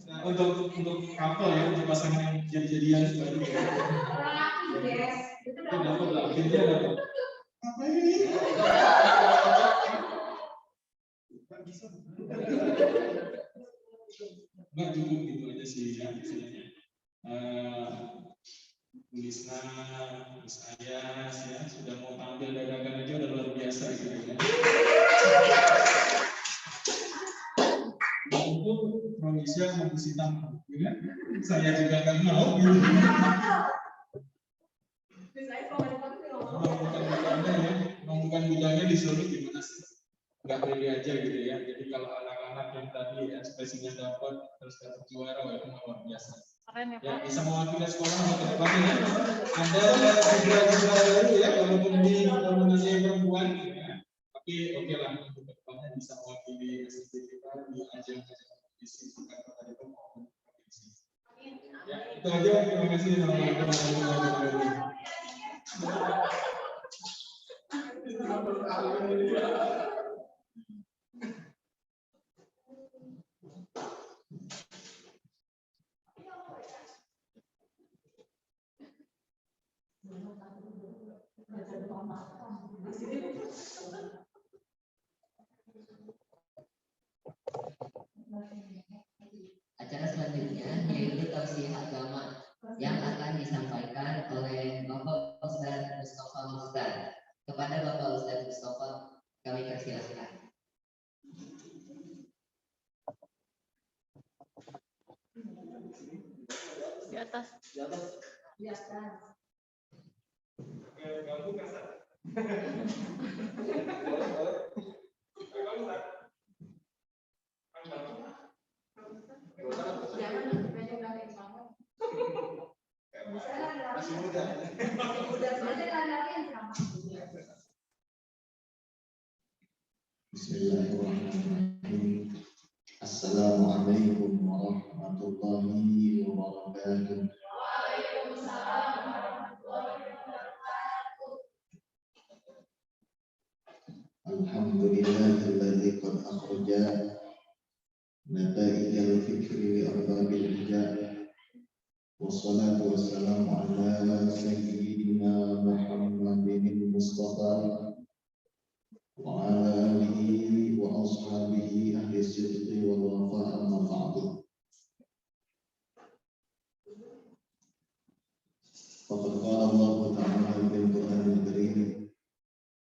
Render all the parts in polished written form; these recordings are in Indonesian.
Nah, untuk couple ya, untuk pasangan jadi-jadian baru ya. Itu dapat lah, akhirnya dapat. Apa ini? Nggak cukup gitu aja sih ya misalnya. Lisna, Gus Ayas ya sudah mau tampil dadakan aja udah luar biasa gitu ya. Untuk Indonesia mengisi tampil, ya? Saya juga nggak mau gitu. Bukan bidangnya disuruh gimana sih? Nggak pede aja gitu ya. Jadi kalau anak-anak yang tadi ekspresinya dapat terus dapat juara, itu luar biasa. Ya, bisa mewakili sekolah ke depannya ya. Ada juga baru ya, walaupun di komunitas perempuan ya. Tapi oke lah, untuk depannya bisa mewakili SMT kita di ajang-ajang kompetisi bukan tadi itu maupun kompetisi. Ya, itu aja. Terima kasih. Acara selanjutnya yaitu tausiah agama yang akan disampaikan oleh Bapak Ustadz Mustafa Mukhtar. Kepada Bapak Ustadz Mustafa kami persilahkan. Di atas. Kamu kasar. Bismillahirrahmanirrahim. Assalamualaikum warahmatullahi wabarakatuh. Alhamdulillahilladzi qad akhraja nataijal fikri li arbabil hijab. Wassalatu wassalamu ala sayyidina Muhammadin Mustafa wa ala alihi wa ashabihi ahli sidqi wal wafa amma ba'du. Faqad qala Allah ta'ala fil Qur'anil Karim,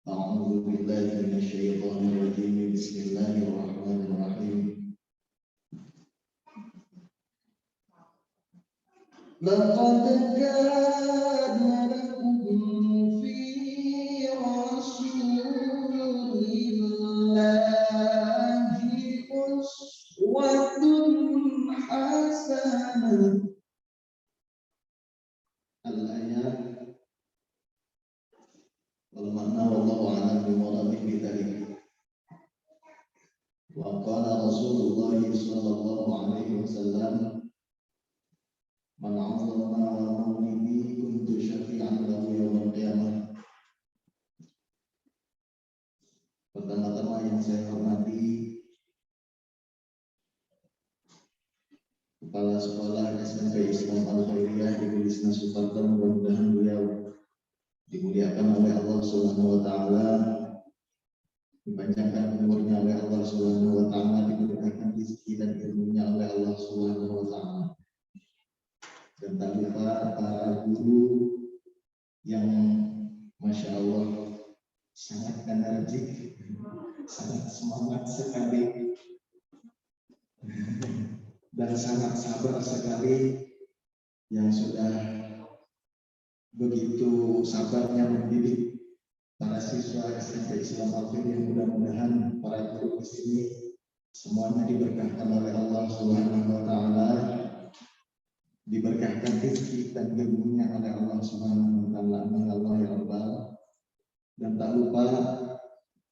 a'udzu billahi minasy syaithanir rajim, bismillahirrahmanirrahim. Laqad kana lakum fi rasulillahi uswatun hasanah. Al-ayat wal makna wallahu a'lam bimuradihi bidzalik. Wa qala Rasulullah sallallahu alaihi wasallam, man 'azzama maulidi kuntu syafi'an lahu yaumil qiyamah. Pertama-tama yang saya hormati Kepala Sekolah SMP Islam Al-Khairiyah di Lisna Suparto, mudah-mudahan beliau dimuliakan oleh Allah Subhanahu wa taala, dipanjangkan umurnya oleh Allah Subhanahu wa taala, diberkahi rezeki dan ilmunya oleh Allah Subhanahu wa taala. Dan tak lupa para guru yang Masya Allah sangat energik, sangat semangat sekali, dan sangat sabar sekali, yang sudah begitu sabarnya mendidik para siswa SMP Islam Al-Khairiyah. Mudah-mudahan para guru di sini semuanya diberkahkan oleh Allah Subhanahu wa taala, diberkahkan rezeki dan ilmunya oleh Allah Subhanahu wa taala. Amin Allah ya rabbal. Dan tak lupa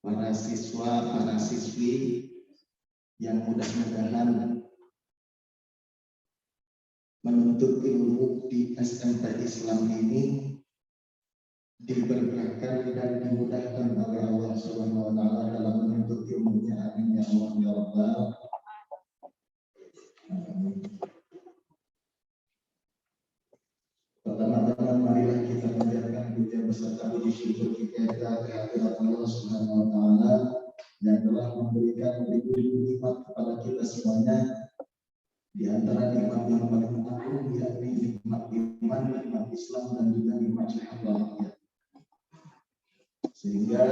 para siswa, para siswi yang mudah-mudahan menuntut ilmu di SMP Islam ini diberkahkan dan dimudahkan oleh Allah Subhanahu wa taala dalam menuntut ilmunya. Amin ya Allah ya Rabbal alamin. Pertama-tama marilah kita menjadikan puja beserta puji syukur kita kehadirat Allah Subhanahu wa taala yang telah memberikan ribu-ribu nikmat kepada kita semuanya. Di antara nikmat yang paling agung yakni nikmat iman, nikmat Islam, dan juga nikmat syahadat. Sehingga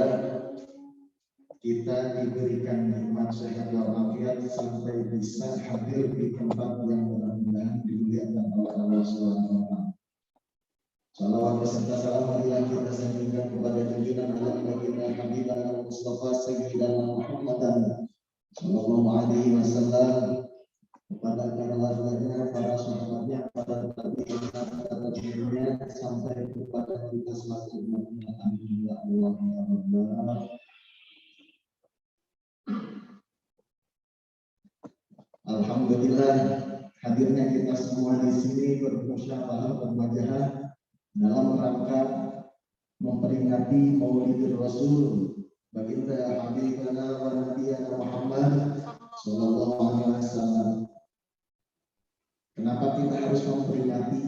kita diberikan nikmat sehat walafiat sampai bisa hadir di tempat yang mudah-mudahan dimuliakan oleh Allah Subhanahu wa taala. Salawat beserta salam marilah kita sanjungkan kepada junjungan alam baginda Habibana Mustafa Sayyidina Muhammadan sallallahu alaihi wasallam, kepada para warganya, para sahabatnya, para tabi'in, para tabi'innya, sampai kepada kita selaku umatnya. Amin ya Allah ya Rabbal. Alhamdulillah, hadirnya kita semua di sini bermusyawarah bermajalah dalam rangka memperingati Maulid Rasul baginda Habibana wa Nabiyana Muhammad sallallahu alaihi wasallam. Kenapa kita harus memperingati?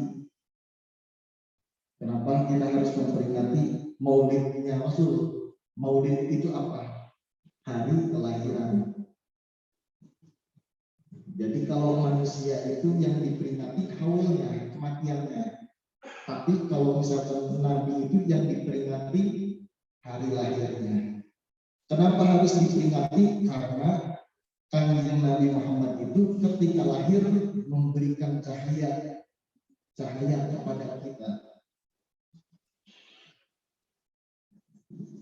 Kenapa kita harus memperingati Maulidnya Rasul? Maulid itu apa? Hari kelahiran. Jadi kalau manusia itu yang diperingati haulnya, kematiannya. Tapi kalau misalkan Nabi itu yang diperingati hari lahirnya. Kenapa harus diperingati? Karena Kanjeng Nabi Muhammad itu ketika lahir memberikan cahaya kepada kita.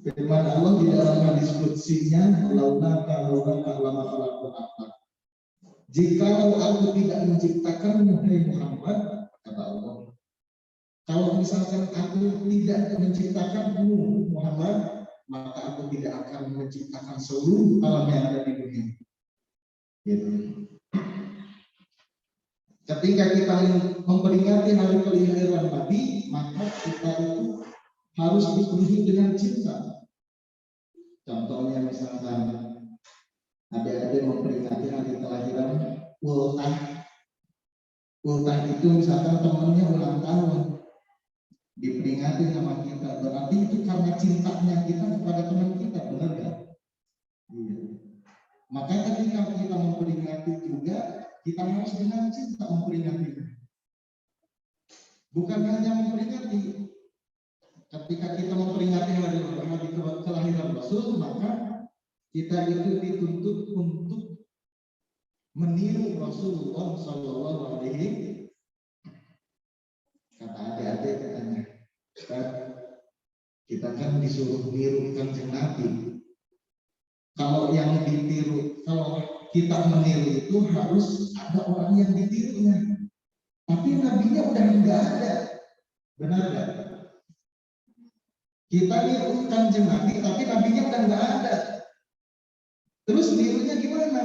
Firman Allah di dalam hadis qudsinya, "Laulaka lama khalaqtu akhlak." Jika aku tidak menciptakanmu, hai Muhammad, kata Allah. Kalau misalkan aku tidak menciptakanmu, Muhammad, maka aku tidak akan menciptakan seluruh alam yang ada di dunia. Gitu. Ketika kita memperingati hari kelahiran Nabi, maka kita itu harus dipenuhi dengan cinta. Contohnya misalkan adik-adik memperingati hari kelahiran ultah. Ultah itu misalkan temannya ulang tahun, diperingati sama kita, berarti itu karena cintanya kita kepada teman kita, benar nggak? Iya. Maka ketika kita memperingati juga, kita harus dengan cinta memperingati. Bukan hanya memperingati. Ketika kita memperingati hari kelahiran Rasul, maka kita itu dituntut untuk meniru Rasulullah Sallallahu Alaihi. Kata adik-adik katanya, kita kan disuruh niru Kanjeng Nabi. Kalau yang ditiru, kalau kita meniru itu harus ada orang yang ditirunya. Tapi nabinya udah enggak ada. Benar enggak? Kita niru Kanjeng Nabi, tapi nabinya udah enggak ada. Terus nirunya gimana?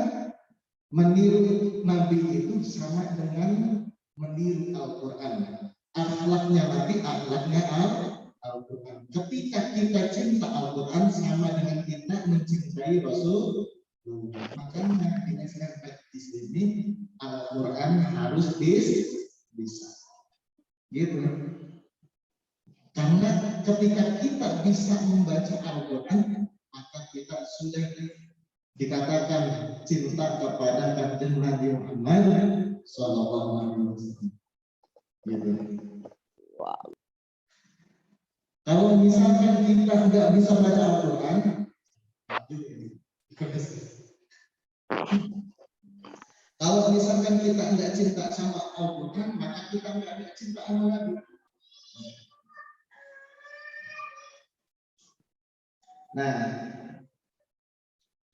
Meniru Nabi itu sama dengan meniru Al-Quran. Akhlaknya Nabi, akhlaknya Al-Quran. Ketika kita cinta Al-Quran sama dengan kita mencintai Rasul. Makanya di di sini Al-Quran harus bisa. Gitu. Karena ketika kita bisa membaca Al-Quran, maka kita sudah dikatakan cinta kepada Kanjeng Nabi Muhammad sallallahu alaihi wasallam. Gitu. Wow. Kalau misalkan kita nggak bisa baca Al-Quran, kalau misalkan kita nggak cinta sama Al-Quran, maka kita nggak ada cinta sama Nabi. Nah,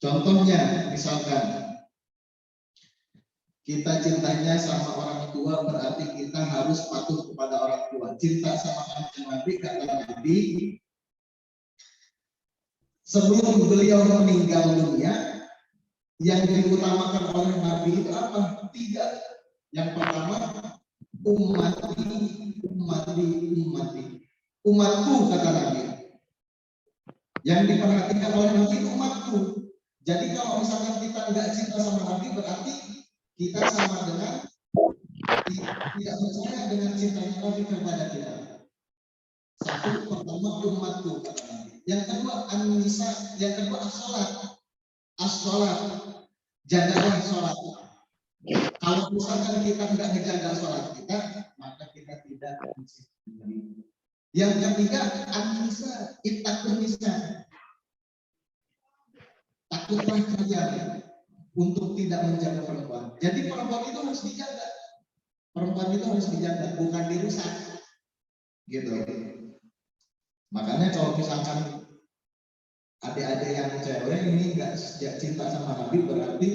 contohnya misalkan kita cintanya sama orang tua, berarti kita harus patuh kepada orang tua. Cinta sama Kanjeng Nabi, kata Nabi, sebelum beliau meninggal dunia, yang diutamakan oleh Nabi itu apa? 3. Yang pertama, ummati. umatku, kata Nabi. Yang diperhatikan oleh Nabi itu umatku. Jadi kalau misalkan kita nggak cinta sama Nabi, berarti kita sama dengan tidak percaya dengan cintanya Nabi kepada kita. Satu, pertama umatku, kata Nabi. Yang kedua an-nisa, yang kedua as-sholat. Jagalah sholat. Kalau misalkan kita tidak menjaga sholat kita, maka kita tidak mencintai Nabi. Yang ketiga an-nisa, ittaqun nisa. Takutlah kalian untuk tidak menjaga perempuan. Jadi perempuan itu harus dijaga. Perempuan itu harus dijaga, bukan dirusak. Gitu. Makanya kalau misalkan adik-adik yang cewek ini nggak cinta sama Nabi, berarti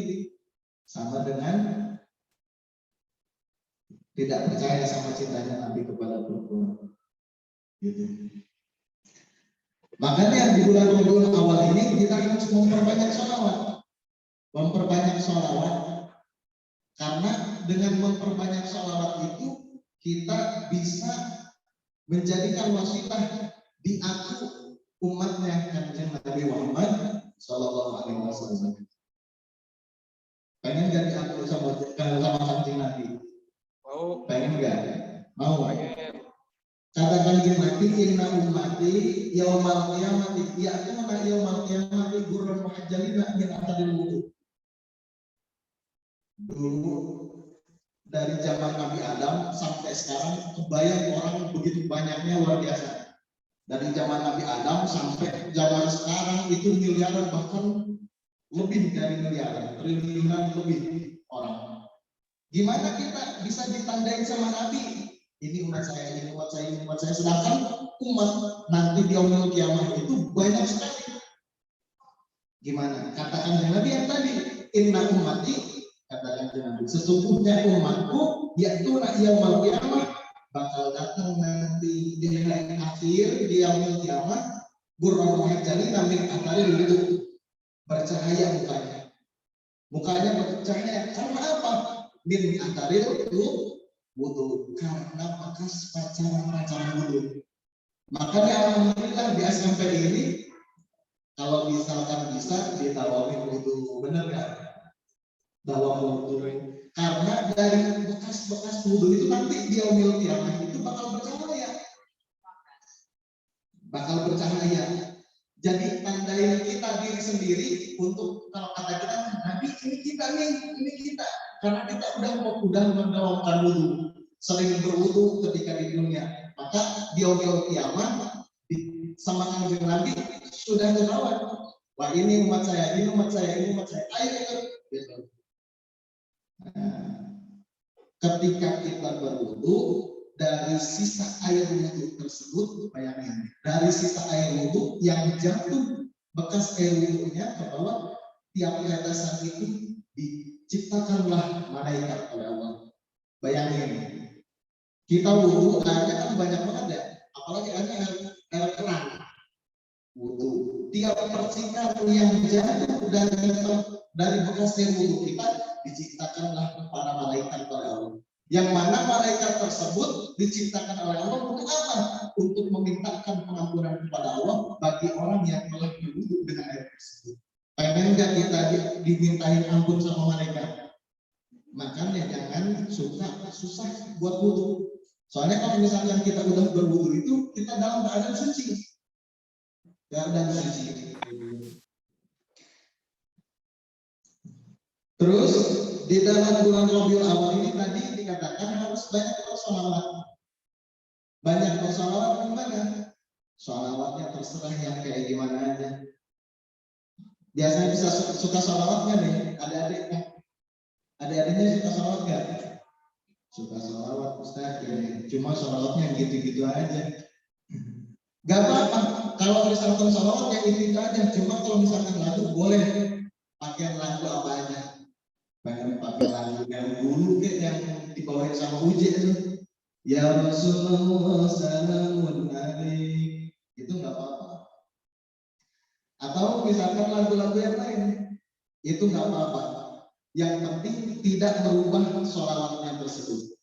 sama dengan tidak percaya sama cintanya Nabi kepada perempuan. Gitu. Makanya di bulan Rabiul Awal ini kita harus memperbanyak sholawat. Memperbanyak sholawat, karena dengan memperbanyak sholawat itu kita bisa menjadikan wasilah di aku umatnya Kanjeng Nabi Muhammad Sallallahu Alaihi Wasallam. Pengen gak diaku sama Kanjeng Nabi? Mau. Pengen gak? Mau? Kata Kanjeng Nabi, inna ummati yaumal qiyamati ya'tuna yaumal qiyamati gurran muhajjalina min athadil wudu. Dulu dari zaman Nabi Adam sampai sekarang kebayang orang begitu banyaknya, luar biasa. Dari zaman Nabi Adam sampai zaman sekarang itu miliaran, bahkan lebih dari miliaran, triliunan lebih orang. Gimana kita bisa ditandai sama Nabi? Ini umat saya, ini umat saya, ini umat saya. Sedangkan umat nanti di yaumul kiamah itu banyak sekali. Gimana? Katakan Nabi yang tadi, inna ummati, katakan Nabi, sesungguhnya umatku yaitu yaumul kiamah bakal datang nanti di hari akhir di yaumul kiamah gurran muhajjalina min athari wudu, bercahaya mukanya. Mukanya bercahaya karena apa? Min athari wudu, karena bekas pacaran wudu. Makanya alhamdulillah di SMP ini kalau misalkan bisa ditawarin wudu, benar nggak? Bawa wudu, karena dari bekas wudu itu nanti di yaumil qiyamah itu bakal bercahaya. Jadi tandain kita diri sendiri untuk, kalau kata kita Nabi, ini kita nih, ini kita. Karena kita udah mendawamkan wudu, sering berwudu ketika di dunia. Maka di yaumil qiyamah sama Kanjeng Nabi sudah terawat. Wah, ini umat saya, ini umat saya, ini umat saya. Ayo ikut. Gitu. Nah, ketika kita berwudu, dari sisa air wudu tersebut, bayangin, dari sisa air wudu yang jatuh bekas air wudunya ke bawah, tiap tetesan itu diciptakanlah malaikat oleh Allah. Bayangin, kita wudu airnya kan banyak banget ya, apalagi air keran. Wudu, tiap percikan yang jatuh dari bekas air wudu kita diciptakanlah para malaikat oleh Allah. Yang mana malaikat tersebut diciptakan oleh Allah untuk apa? Untuk memintakan pengampunan kepada Allah bagi orang yang telah berwudu dengan air tersebut. Pengen nggak kita dimintain ampun sama malaikat? Makanya jangan susah buat wudu. Soalnya kalau misalkan kita udah berwudu itu kita dalam keadaan suci. Terus di dalam bulan Rabiul Awal ini tadi dikatakan harus banyak bersolawat. Banyak bersolawat gimana? Solawatnya terserah yang kayak gimana aja. Biasanya bisa suka solawatnya nih, adik-adiknya suka solawat nggak? Suka solawat Ustaz, ya. Cuma solawatnya gitu-gitu aja. Gak apa-apa, kalau misalkan solawatnya itu aja. Cuma kalau misalkan lagu boleh pakai lagu apa aja. Pengen pakai lagu yang dulu yang dibawain sama Uje itu, ya Rasulullah salamun alaik, itu nggak apa-apa. Atau misalkan lagu-lagu yang lain, itu nggak apa-apa. Yang penting tidak merubah sholawatnya tersebut.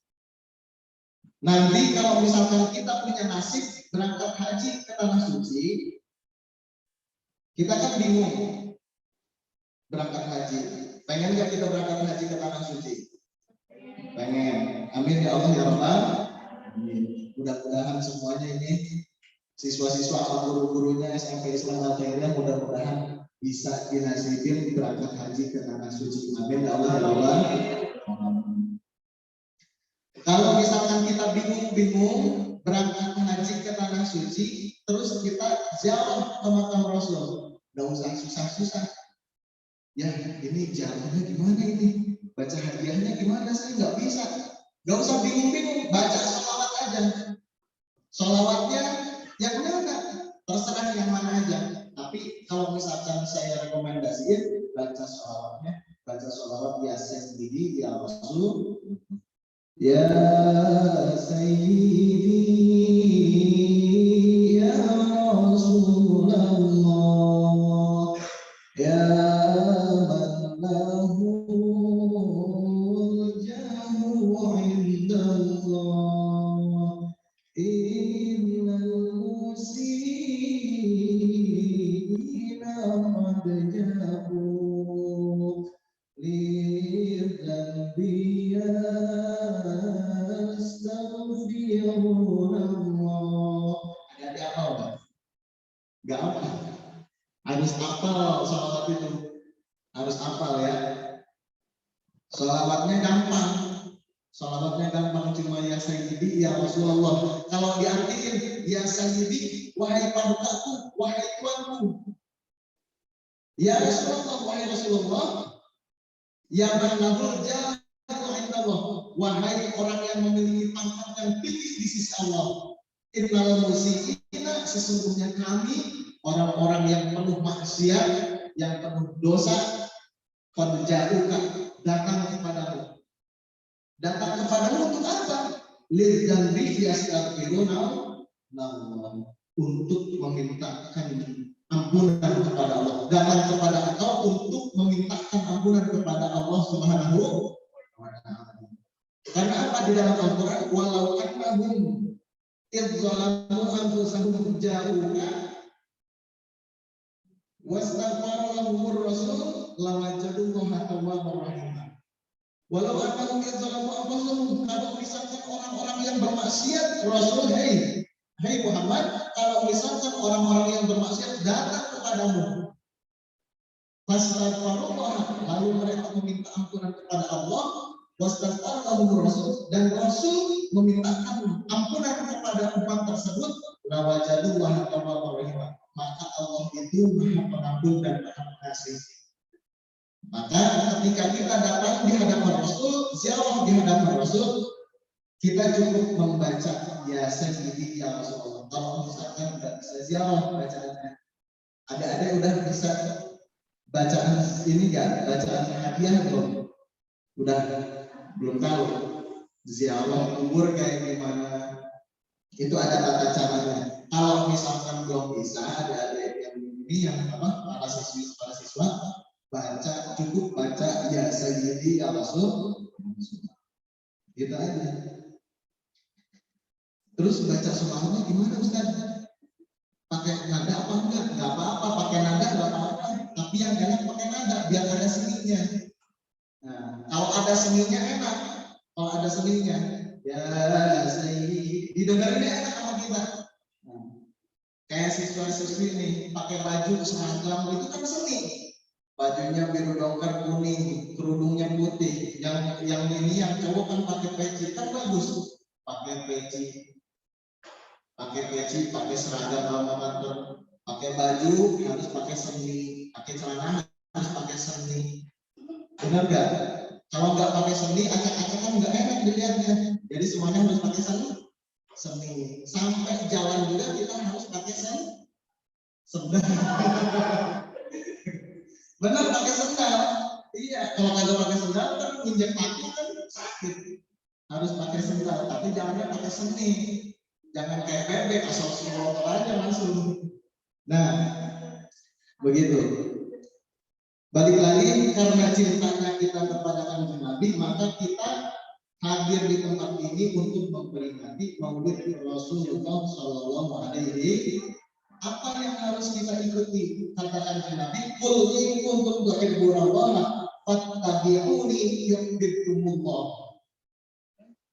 Nanti kalau misalkan kita punya nasib berangkat haji ke tanah suci, kita kan bingung berangkat haji. Pengen nggak kita berangkat haji ke tanah suci? Pengen. Amin ya Allah ya Rabbal. Amin. Mudah-mudahan semuanya ini siswa-siswa atau guru-gurunya SMP Islam Al-Khairiyah mudah-mudahan bisa dinasibin berangkat haji ke tanah suci. Amin ya Allah ya Rabbal. Kalau misalkan kita bingung-bingung berangkat haji ke tanah suci, terus kita ziarah ke makam Rasul, nggak usah susah-susah. Ya ini jalannya gimana ini? Baca hadiahnya gimana? Saya nggak bisa. Nggak usah bingung-bingung, baca sholawat aja. Sholawatnya yang mana? Terserah yang mana aja. Tapi kalau misalkan saya rekomendasiin baca sholawatnya, baca sholawat ya Sayyidi ya Rasul. Ya Sayyidi ya Rasulullah ya man lahu jahu indallah innal musina qad jabu lidhanbiya ada apa? Gak apa. Harus hafal sholawat itu. Harus hafal ya. Sholawatnya gampang. Sholawatnya gampang cuma ya Sayyidi ya Rasulullah. Kalau diartiin ya Sayyidi wahai padukaku, wahai tuanku. Ya Rasulullah, wahai Rasulullah. Ya manahul jahu indallah. Wahai orang yang memiliki pangkat yang tinggi di sisi Allah. Innal musyi'ina, sesungguhnya kami orang-orang yang penuh maksiat, yang penuh dosa, qad ja'uka, datang kepadamu. Datang kepadamu untuk apa? Lidzanbi yastaghfiruna untuk memintakan ampunan kepada Allah. Datang kepada engkau untuk memintakan ampunan kepada Allah Subhanahu wa ta'ala. Karena apa di dalam Al-Quran? Walau annahum idzalamu anfusahum ja'uka wastaghfaru lahumur rasul lawajadullaha tawwabar rahim. Walau annahum idzalamu anfusahum, kalau misalkan orang-orang yang bermaksiat, Rasul hai Muhammad, kalau misalkan orang-orang yang bermaksiat datang kepadamu, fastaghfirullah, lalu mereka meminta ampunan kepada Allah, wastaghfar lahumur rasul, dan Rasul memintakan ampunan kepada umat tersebut, lawajadullaha tawwabar rahim, maka Allah itu Maha Pengampun dan Maha Pengasih. Maka ketika kita datang di hadapan Rasul, ziarah di hadapan Rasul, kita cukup membaca ya Sayyidi ya Rasulullah. Kalau misalkan nggak bisa ziarah bacaannya, ada udah bisa bacaan ini nggak? Bacaan hadiah belum? Udah belum tahu. Ziarah kubur kayak gimana? Itu ada tata caranya. Kalau misalkan belum bisa, ada yang ini yang apa? Para siswa baca, cukup baca ya Sayyidi ya Rasul. Gitu aja. Terus baca sholawatnya gimana Ustaz? Pakai nada apa enggak? Enggak apa-apa, pakai nada enggak apa-apa. Tapi yang enak pakai nada biar ada seninya. Nah, kalau ada seninya enak. Kalau ada seninya, ya Sayyidi, didengarnya enak sama kita. Nah, kayak siswa-siswi nih pakai baju seragam itu kan seni. Bajunya biru dongker kuning, kerudungnya putih. Yang ini yang cowok kan pakai peci kan bagus. Pakai peci, pakai seragam alma mater, pakai baju harus pakai seni, pakai celana harus pakai seni. Benar nggak? Kalau nggak pakai seni, acak-acak kan nggak enak dilihatnya. Jadi semuanya harus pakai seni. Sampai jalan juga kita harus pakai sendal. Benar pakai sendal. Iya, kalau kagak pakai sendal kan injek kaki kan sakit. Harus pakai sendal, tapi jangan pakai seni. Jangan kayak bebek asal semua aja langsung. Nah, begitu. Balik lagi karena cintanya kita kepada Kanjeng Nabi, maka kita hadir hadir di tempat ini untuk memperingati Maulid Rasulullah Shallallahu Alaihi. Apa yang harus kita ikuti? Katakan Nabi, "Qul in kuntum tuhibbunallaha fattabi'uni yuhibbukumullah."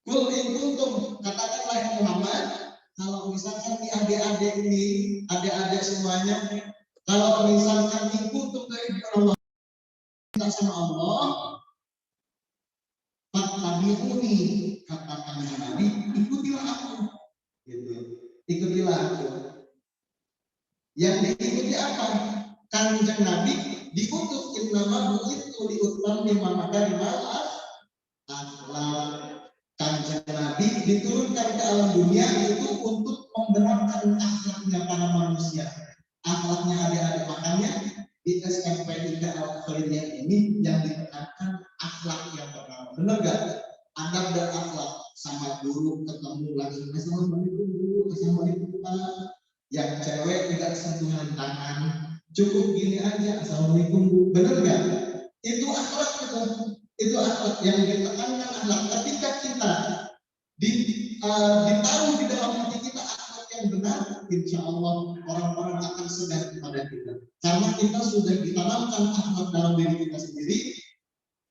Qul in kuntum, katakanlah Muhammad, kalau misalkan nih adik-adik semuanya, kalau misalkan in kuntum tuhibbunallaha, cinta sama Allah, fattabi'uni, katakan Nabi, ikutilah aku. Gitu. Ikutilah aku. Yang diikuti apa? Kanjeng Nabi diutus innama bu'itsu liutammima makarimal akhlak. Kanjeng Nabi diturunkan ke alam dunia itu untuk membenarkan akhlaknya para manusia. Akhlaknya adik-adik, makanya di SMP 3 Al-Khairiyah ini yang ditekankan akhlak yang pertama. Benar gak? Adab dan akhlak. Sama guru ketemu langsung, "Assalamualaikum guru, assalamualaikum Pak." Yang cewek tidak sentuhan tangan, cukup gini aja, "Assalamualaikum Bu." Benar gak? Itu akhlak itu akhlak yang ditekankan akhlak. Ketika kita ditaruh di dalam hati kita akhlak yang benar, insya Allah orang-orang akan segan kepada kita. Karena kita sudah ditanamkan akhlak dalam diri kita sendiri,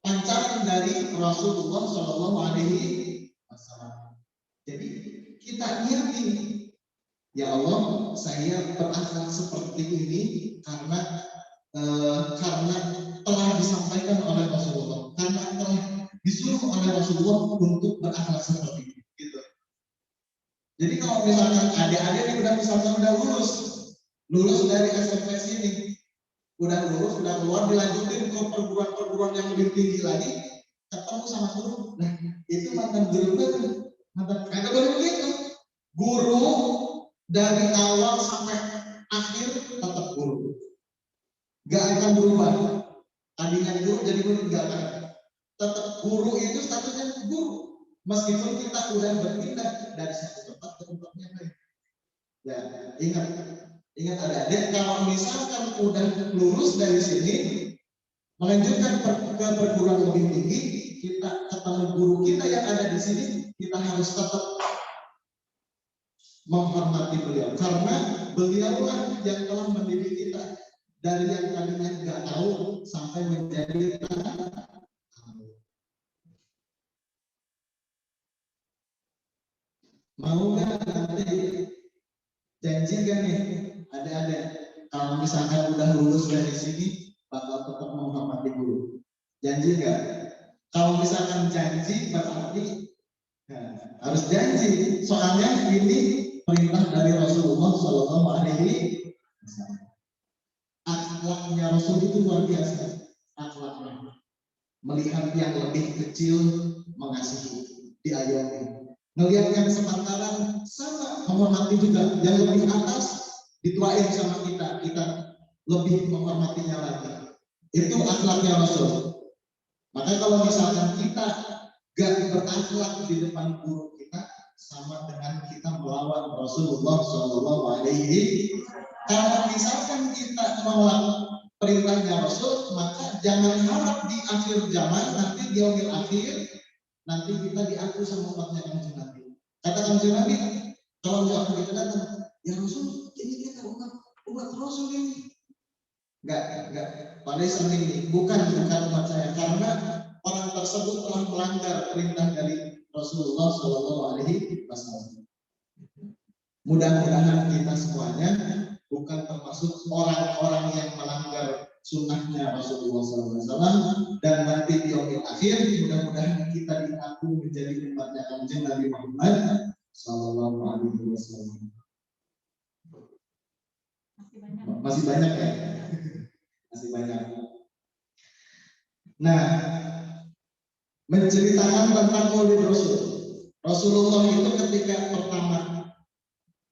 pancaran dari Rasulullah Shallallahu Alaihi Wasallam. Jadi kita niati, ya Allah, saya berakhlak seperti ini karena telah disampaikan oleh Rasulullah, karena telah disuruh oleh Rasulullah untuk berakhlak seperti ini. Gitu. Jadi kalau misalkan adik-adik ini udah lulus dari SMP sini, udah keluar, dilanjutin ke perguruan yang lebih tinggi lagi, ketemu sama guru, nah itu mantan guru baru, kagak boleh begitu. Guru dari awal sampai akhir tetap guru, gak akan berubah. Tadinya guru jadi guru, gak akan. Tetap guru itu statusnya guru, meskipun kita udah berpindah dari satu tempat ke tempat yang lain. Ya, ingat adik-adik, kalau misalkan udah lulus dari sini, melanjutkan ke perguruan lebih tinggi, kita ketemu guru kita yang ada di sini, kita harus tetap menghormati beliau, karena beliaulah yang telah mendidik kita dari yang tadinya nggak tahu sampai menjadi tahu. Mau nggak nanti janji kan nih ada kalau misalkan udah lulus dari sini bakal tetap menghormati guru, janji nggak? Kalau misalkan janji berarti harus janji, soalnya ini perintah dari Rasulullah Shallallahu Alaihi Wasallam. Akhlaknya Rasul itu luar biasa. Akhlaknya melihat yang lebih kecil mengasihi, diayomi. Melihat yang sepantaran sama menghormati juga. Yang lebih atas dituain sama kita lebih menghormatinya lagi. Itu akhlaknya Rasul. Maka kalau misalkan kita gak berakhlak di depan guru kita, sama dengan kita melawan Rasulullah Shallallahu Alaihi. Kalau misalkan kita menolak perintahnya Rasul, maka jangan harap di akhir zaman nanti di yaumil akhir nanti kita diaku sama umatnya Kanjeng Nabi. Kata Kanjeng Nabi, kalau di akhir kita datang, ya Rasul, ini kita umat Rasul ini. Enggak. Pada saat ini bukan umat saya, karena orang tersebut telah melanggar perintah dari Rasulullah Shallallahu Alaihi Wasallam. Mudah-mudahan kita semuanya bukan termasuk orang-orang yang melanggar sunnahnya Rasulullah SAW, dan nanti di yaumil akhir mudah-mudahan kita diaku menjadi umatnya Kanjeng Nabi Muhammad Sallallahu Alaihi Wasallam. Masih banyak ya? Masih banyak. Nah, menceritakan tentang Maulid Rasul. Rasulullah itu ketika pertama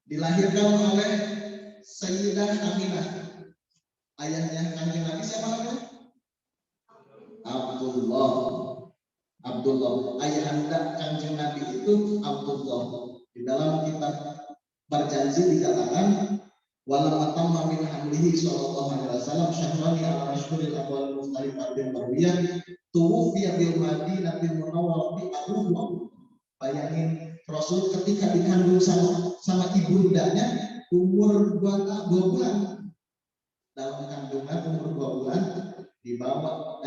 dilahirkan oleh Sayyidah Aminah, ayahnya Kanjeng Nabi siapa namanya? Abdullah. Ayahanda Kanjeng Nabi itu Abdullah. Di dalam kitab Berjanji dikatakan, walam atamma min hamlihi sallallahu alaihi wasallam syahrani ala ashhuril awal mustalifat bin marwiyah tuwfiya bil madinatil munawwarati aruhu. Bayangin Rasul ketika dikandung sama ibundanya umur 2 bulan. Dalam kandungan umur 2 bulan dibawa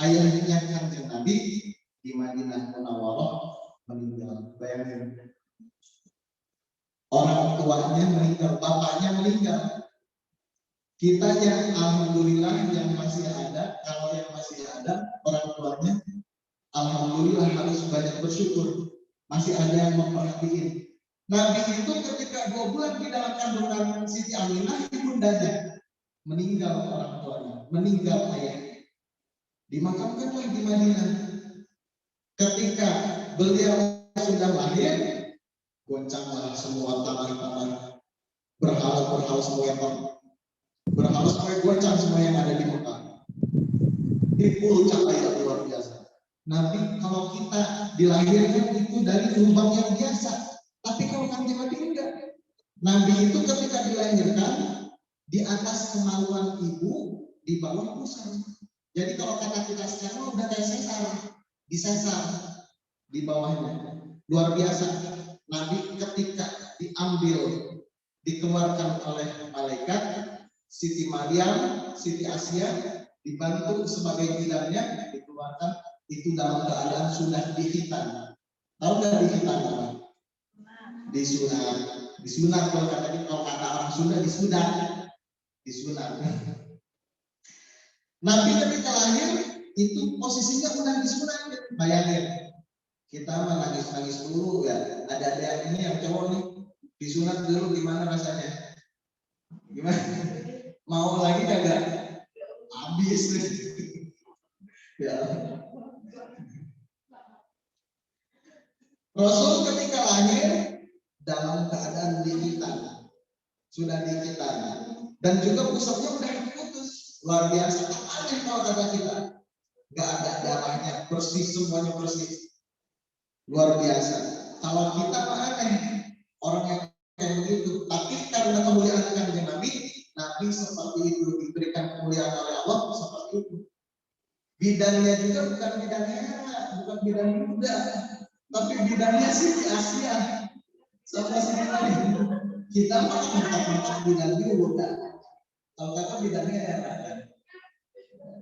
ayahnya kanjeng Nabi di Madinah Munawwarah meninggal. Bayangin, orang tuanya meninggal, bapaknya meninggal. Kita yang alhamdulillah yang masih ada, kalau yang masih ada orang tuanya, alhamdulillah harus banyak bersyukur, masih ada yang memperhatiin. Nabi itu ketika 2 bulan di dalam kandungan Siti Aminah, ibundanya meninggal, orang tuanya meninggal, ayahnya dimakamkanlah di Madinah. Ketika beliau sudah lahir, goncanglah semua tanah-tanah, berhala semua yang berhala semua, goncang semua yang ada di Mekah. Dipul cahaya luar biasa. Nabi kalau kita dilahirkan itu dari lubang yang biasa. Tapi kalau kanjeng Nabi enggak. Nabi itu ketika dilahirkan di atas kemaluan ibu, di bawah pusar. Jadi kalau kata kita sekarang udah kayak sesar, disesar di bawahnya. Luar biasa. Nabi ketika diambil, dikeluarkan oleh malaikat, Siti Maryam, Siti Asia dibantu sebagai bidannya, dikeluarkan itu dalam keadaan sudah dihitan. Tahu nggak dihitan apa? Disunat kalau kata orang Sunda disunat. Nabi ketika lahir itu posisinya udah disunat. Bayangin, kita menangis dulu ya. Ada yang ini yang cowok nih disunat dulu, gimana rasanya? Gimana? Mau lagi kagak? Habis nih. Ya. Rasul ketika lahir dalam keadaan dihitan, sudah dihitan, dan juga pusatnya udah diputus. Luar biasa. Aneh kalau kata kita, nggak ada darahnya, bersih, semuanya bersih. Luar biasa. Kalau kita aneh, orang yang kayak begitu. Tapi karena kemuliaan kanjeng Nabi seperti itu, diberikan kemuliaan oleh Allah seperti itu. Bidannya juga bukan bidan Hera, bukan bidan muda, tapi bidannya Siti Asia sama Siti Maryam. Kita mantap bidan muda. Kalau kata bidannya Hera kan.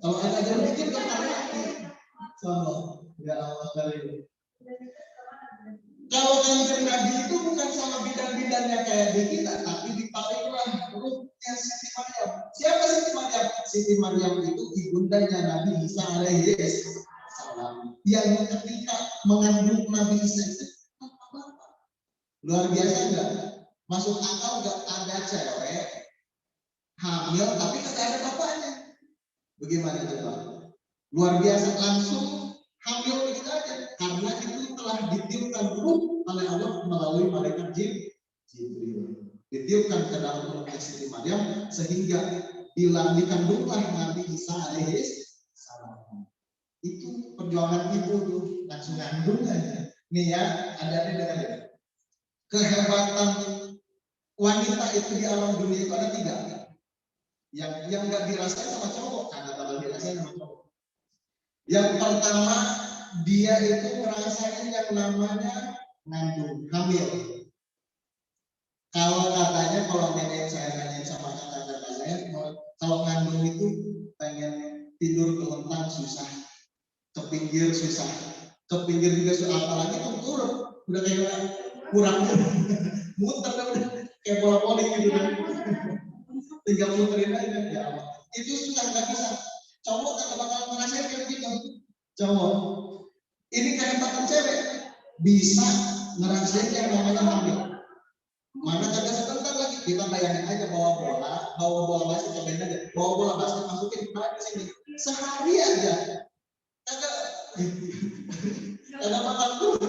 Kalau ada jauh dikit ke sama ya Allah kali. Kalau kanjeng Nabi itu bukan sama bidan-bidannya kayak di kita, tapi dipariklah perutnya Siti Maryam. Siapa Siti Maryam? Siti Maryam itu ibundanya Nabi Isa alaihi salam. Yang ketika mengandung Nabi Isa itu luar biasa enggak? Masuk akal enggak ada cewek hamil tapi tidak ada bapaknya? Bagaimana coba? Luar biasa, langsung hamil begitu aja, karena itu telah ditiupkan ruh oleh Allah melalui malaikat Jibril. Ditiupkan ke dalam perutnya Siti Maryam sehingga dikandunglah Nabi Isa alaihi salam. Itu perjuangan ibu tuh, langsung ngandung aja. Nih ya, ada dengan ya. Kehebatan wanita itu di alam dunia itu ada 3. Yang nggak dirasain sama cowok, karena kalau dirasain sama cowok. Yang pertama, dia itu ngerasain yang namanya ngandung, hamil. Kalau katanya, kalau nenek saya nanya sama kakak-kakak saya, kalau ngandung itu pengen tidur kelentang susah, ke pinggir susah, ke pinggir juga susah, apalagi turun, udah kayak kurang, muter kayak bola voli gitu kan, tinggal muterin aja ya Allah. Itu susah, nggak bisa. Cowok tak bakal ngerasain kayak gitu. Cowok, ini kehebatan cewek, bisa ngerasain yang namanya hamil. Mana kagak sebentar lagi, kita bayangin aja bawa bola basket, cobain aja, bawa bola basket masukin ke sini, sehari aja, kagak makan dulu,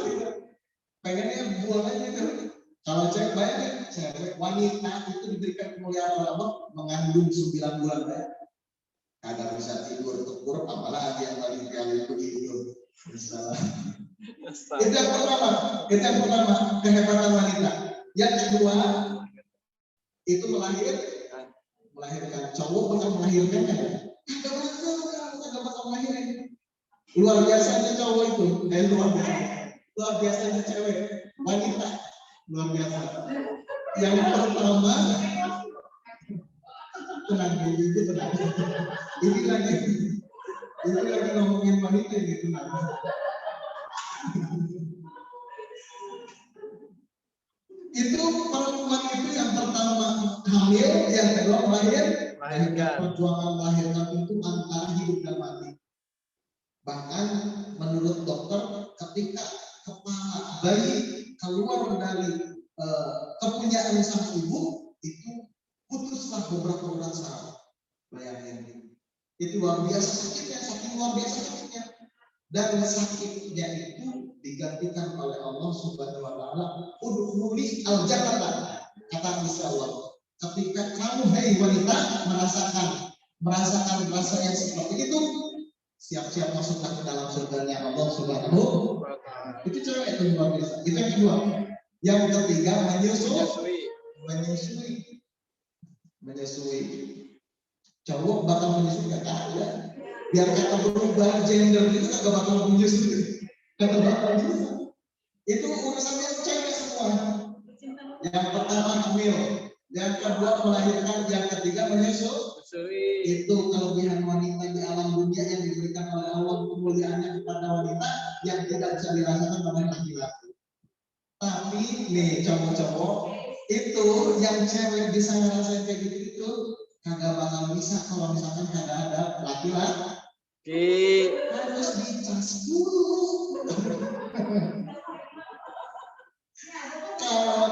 pengennya buang aja gitu. Kalau cewek bayangin, cewek wanita itu diberikan kemuliaan oleh Allah mengandung 9 bulan ya. Kagak bisa tidur tekur, apalagi yang paling kali begitu. Itu yang pertama, kehebatan wanita. Yang kedua, itu melahirkan. Cowok bukan melahirkan ya? Kagak bakal melahirin. Luar biasanya cowok itu, luar biasa. luar biasanya cewek, wanita luar biasa. Yang pertama, tenang, itu tenang. Ini lagi ngomongin wanita ini, tenang. Itu perempuan itu yang pertama hamil, yang kedua melahirkan. Perjuangan melahirkan itu antara hidup dan mati. Bahkan menurut dokter, ketika kepala bayi keluar dari kepunyaan sang ibu, itu putuslah beberapa urat saraf. Bayangin, itu luar biasa sakitnya, saking luar biasa sakitnya. Dan sakitnya itu digantikan oleh Allah Subhanahu wa taala, udkhuli al-jannah, kata Allah. Ketika kamu hai wanita merasakan rasa yang seperti itu, siap-siap masuklah ke dalam surganya Allah Subhanahu wa taala. Itu cewek itu luar biasa. Itu yang kedua. Yang ketiga menyusui. Cowok bakal menyusui gak ada. Biar kata berubah gender itu gak bakal menyusui. Kata bakal menyusui. Itu urusannya cewek semua. Yang pertama hamil, yang kedua melahirkan, yang ketiga menyusui. Itu kelebihan wanita di alam dunia yang diberikan oleh Allah, kemuliaannya kepada wanita yang tidak bisa dirasakan oleh laki-laki. Tapi nih cowok-cowok itu yang cewek bisa ngerasain kayak gitu itu kagak bakal bisa kalau misalkan kagak ada laki-laki. Harus dicas dulu. Kalau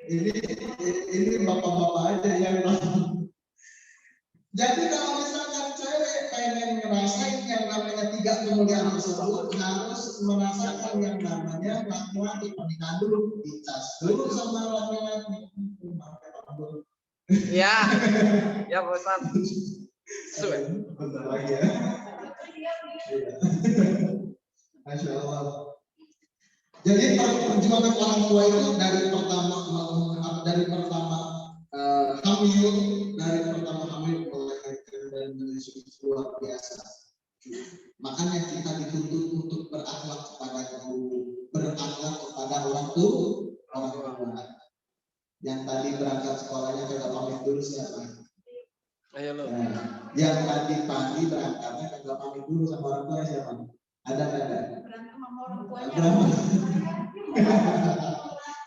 ini bapak-bapak aja yang tahu. Jadi kalau misalkan cewek pengen ngerasain yang namanya 3 kemuliaan tersebut, harus merasakan yang namanya laki-laki. Pernikahan dulu, dicas dulu sama laki-laki. Ya Ustaz. Bentar lagi ya. Masya Allah. Jadi perjuangan orang tua itu dari pertama hamil melahirkan dan menyusui luar biasa. Makanya kita dituntut untuk berakhlak kepada guru, berakhlak kepada orang tua. Yang tadi berangkat sekolahnya kagak pamit dulu siapa? Ayo lo. Yang tadi pagi berangkatnya kagak pamit dulu sama orang tua siapa? Ada kagak? Berantem sama orang tuanya.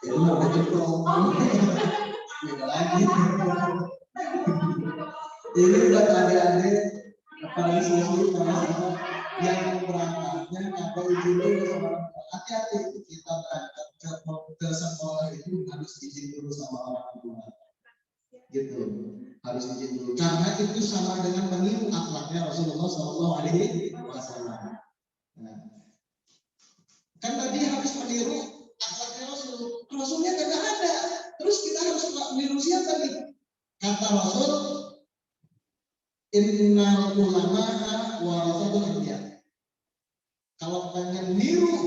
Itu udah cukup. Beda lagi. Ini udah adik-adik para siswi yang berangkatnya kagak izin dulu sama orang tua. Hati-hati kita berangkat ke sekolah itu harus izin dulu sama orang tua. Gitu, harus izin dulu. Karena itu sama dengan meniru akhlaknya Rasulullah SAW. Nah, kan tadi harus meniru akhlaknya Rasulnya kagak ada. Terus kita harus meniru siapa nih? Kata Rasul, innal ulama'a warasatul anbiya. Kalau pengen niru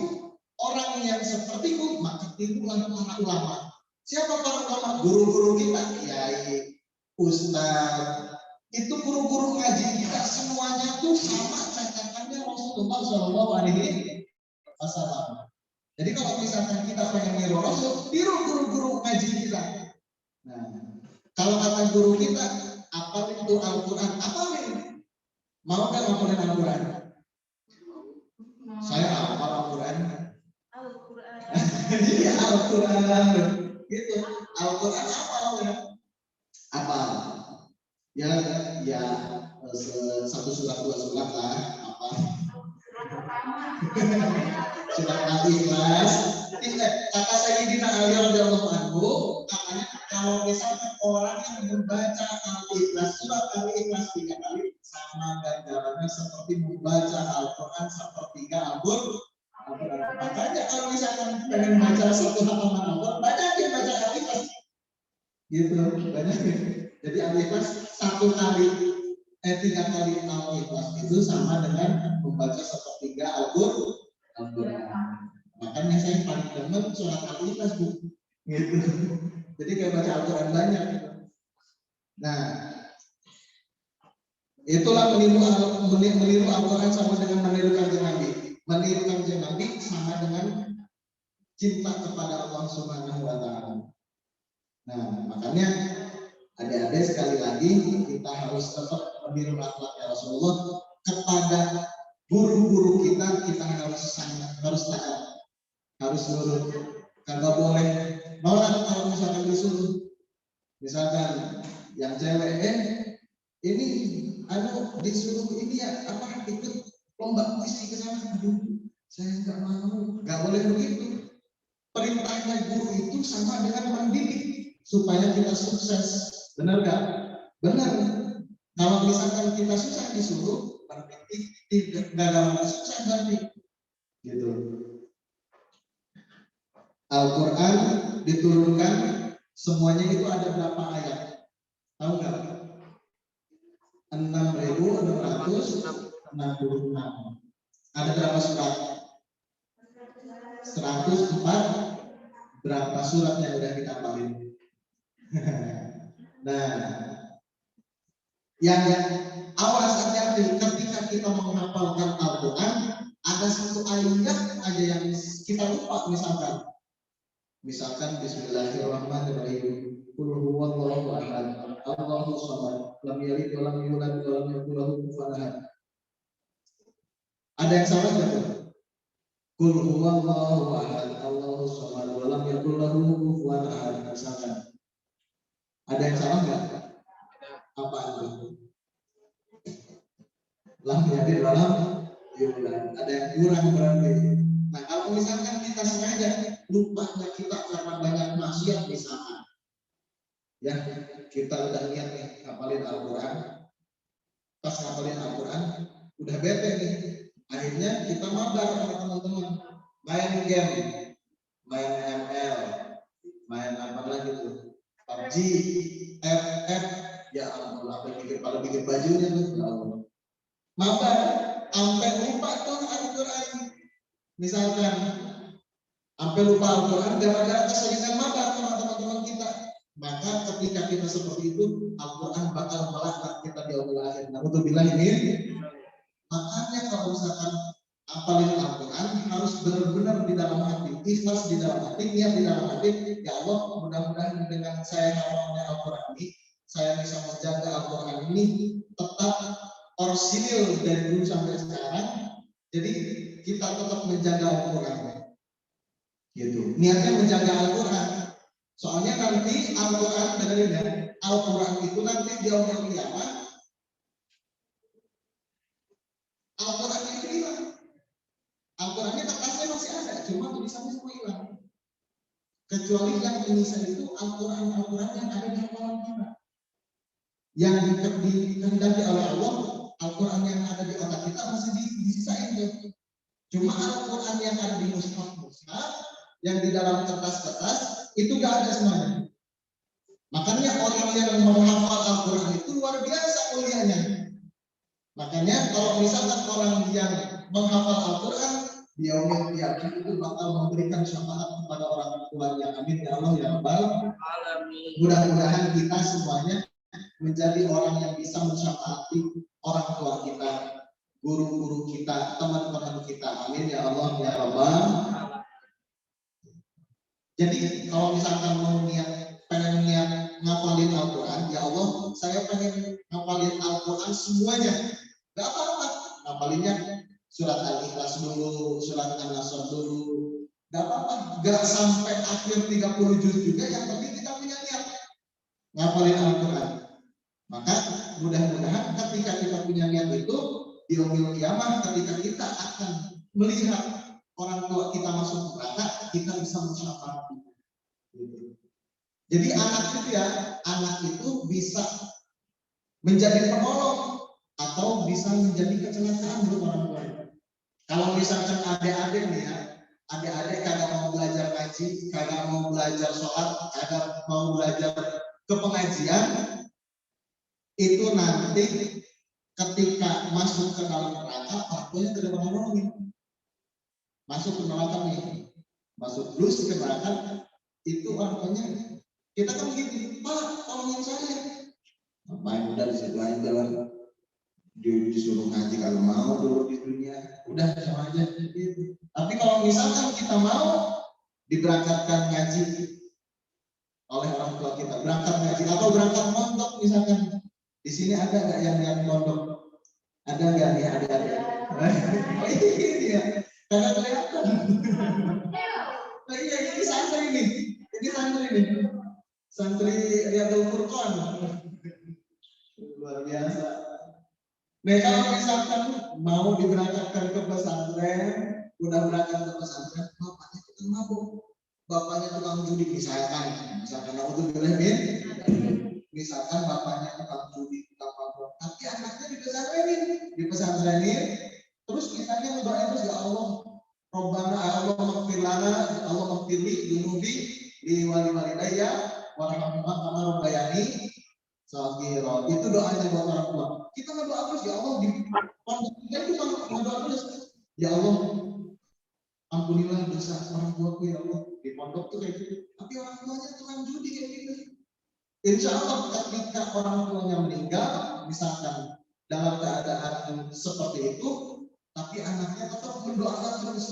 orang yang sepertiku, maka tirulah para ulama. Siapa para ulama? Guru-guru kita, kiai, ustaz. Itu guru-guru ngaji kita semuanya tuh sama catatannya Rasulullah SAW. Jadi kalau misalkan kita pengen niru Rasul, tiru guru-guru ngaji kita. Nah, kalau kata guru kita, apa itu Al-Quran? Apalin? Mau nggak ngapalin Al-Quran? Saya hafal Al-Quran. Iya Al-Quran. Gitu. Al-Quran apa? Ya satu surat dua surat lah. Apa? Surat Al-Ikhlas. Kata Sayyidina Ali radhiyallahu anhu, katanya kalau misalkan orang yang membaca Al-Ikhlas, surat Al-Ikhlas 3 kali sama ganjarannya seperti membaca Al-Quran sepertiga Al-Quran. Makanya kalau misalkan pengen baca satu halaman Al-Quran, banyak yang baca Al-Ikhlas. Gitu, banyak. Jadi Al-Ikhlas 3 kali Al-Ikhlas itu sama dengan membaca sepertiga Al-Quran. Makanya saya paling demen surat Al-Ikhlas Bu. Gitu. Jadi kayak baca Al-Quran banyak. Nah, itulah meniru Al-Quran sama dengan meniru Kanjeng Nabi. meniru kanjeng Nabi sama dengan cinta kepada Allah Subhanahu wa Ta'ala. Nah, makanya adik-adik sekali lagi kita harus tetap meniru akhlaknya Rasulullah. Kepada guru-guru kita harus taat, harus nurut. Kagak boleh nolak kalau misalkan disuruh. Misalkan yang cewek ini disuruh ini ya ikut lomba puisi ke sana. Aduh, saya nggak mau. Nggak boleh begitu. Perintahnya guru itu sama dengan mendidik supaya kita sukses. Benar nggak? Benar. Kalau misalkan kita susah disuruh, berarti tidak gagal sukses berarti. Gitu. Al-Quran diturunkan semuanya itu ada berapa ayat? Tahu nggak? 6.666. Ada berapa surat? 104. Berapa surat yang udah kita hafalin? Nah, yang awas hati-hati ketika kita menghafalkan Al-Quran, ada satu ayat aja yang kita lupa misalkan Bismillahirrahmanirrahim. Qul huwallahu ahad, Allahus samad, lam yalid wa lam yulad wa lam yakul lahu kufuwan ahad. Ada yang salah enggak? Qul huwallahu ahad, Allahus samad, wa lam yakul lahu kufuwan ahad. Misalkan. Ada yang salah enggak? Apa itu? Lam yalid wa lam yulad. Ada yang kurang berarti. Nah, kalau misalkan kita sengaja lupanya kita karena banyak maksiat misalkan, ya kita udah niat nih ngapalin Al-Quran, pas ngapalin Al-Quran udah bete nih, akhirnya kita mabar sama teman-teman, main game, main ML, main apa lagi tuh, PUBG, FF, ya ampun, kalau bikin bajunya tuh, ya Allah, mabar, sampai lupa tuh Al-Quran. Misalkan sampai lupa Al-Quran gara-gara keseringan mabar sama teman-teman kita, maka ketika kita seperti itu Al-Quran bakal melaknat kita di yaumil akhir. Nah, untuk bilang ini, makanya kalau misalkan hafalin Al-Quran harus benar-benar di dalam hati, ikhlas di dalam hati, niat di dalam hati. Ya Allah, mudah-mudahan dengan saya hafalnya Al-Quran ini, saya bisa menjaga Al-Quran ini tetap orsinil dari dulu sampai sekarang. Jadi kita tetap menjaga Al-Quran, gitu. Niatnya menjaga Al-Quran. Soalnya nanti Al-Quran, dengerin ya, Al-Quran itu nanti di yaumil kiamat, Al-Quran itu hilang. Al-Qurannya kertasnya masih ada, cuma tulisannya semua hilang. Kecuali yang menyisa itu Al-Quran yang ada di hafalan kita, yang dikehendaki oleh Allah. Al-Quran yang ada di otak kita masih disisain tuh. Cuma Al-Quran yang ada di mushaf yang di dalam kertas-kertas itu gak ada semuanya. Makanya orang yang menghafal Al-Quran itu luar biasa mulianya. Makanya kalau misalkan orang yang menghafal Al-Quran, di yaumil kiamat itu bakal memberikan syafaat kepada orang tuanya. Amin ya Allah ya Rabbal alamin. Mudah-mudahan kita semuanya menjadi orang yang bisa mensyafaati orang tua kita, guru-guru kita, teman-teman kita. Amin ya Allah ya Rabbal. Jadi kalau misalkan mau pengen niat ngapalin Al-Quran, ya Allah, saya pengen ngapalin Al-Quran semuanya. Gak apa-apa, ngapalinnya surat Al-Ikhlas dulu, surat An-Nasr dulu. Gak apa-apa, gak sampai akhir 30 juz juga, yang penting kita punya niat ngapalin Al-Quran. Maka mudah-mudahan ketika kita punya niat itu, di yaumil kiamat ketika kita akan melihat orang tua kita masuk neraka, kita bisa mensyafaati. Jadi anak itu bisa menjadi penolong atau bisa menjadi kecelakaan buat orang tua. Kalau misalkan adik-adik nih ya, adik-adik kagak mau belajar ngaji, kagak mau belajar sholat, kagak mau belajar ke pengajian, itu nanti ketika masuk ke dalam neraka, waktunya tidak menolongin. Masuk ke neraka nih, masuk terus ke neraka, itu artinya kita kan begini, Pak, tolongin saya. Main udah di situ aja jalan. disuruh ngaji kalau mau dulu di dunia, udah sama aja gitu. Tapi kalau misalkan kita mau diberangkatkan ngaji oleh orang tua kita, berangkat ngaji atau berangkat mondok misalkan, di sini ada nggak yang mondok? Ada nggak nih? Ada. Oh iya, karena kelihatan. Oh iya, ini santri nih, santri Riyadul Furqan, luar biasa. Nah kalau misalkan mau diberangkatkan ke pesantren, udah berangkat ke pesantren, bapaknya tukang mabuk, bapaknya tukang judi misalkan aku tuh bilang misalkan bapaknya tukang judi, tukang mabuk, tapi anaknya di pesantrenin, terus kitanya berdoa terus, ya Allah, Robbana Allah maghfirlana, Allah maghfirli dunubi li walidayya warhamhuma kama rabbayani shaghira. Itu doanya buat orang tua. Kita berdoa terus, ya Allah, di pondok kita itu berdoa terus, ya Allah, ampunilah dosa orang tuaku ya Allah. Di pondok tuh kayak gitu. Tapi orang tuanya tukang judi kayak gitu. Insya Allah ketika orang tuanya meninggal, misalkan dalam keadaan seperti itu, tapi anaknya tetap mendoakan terus.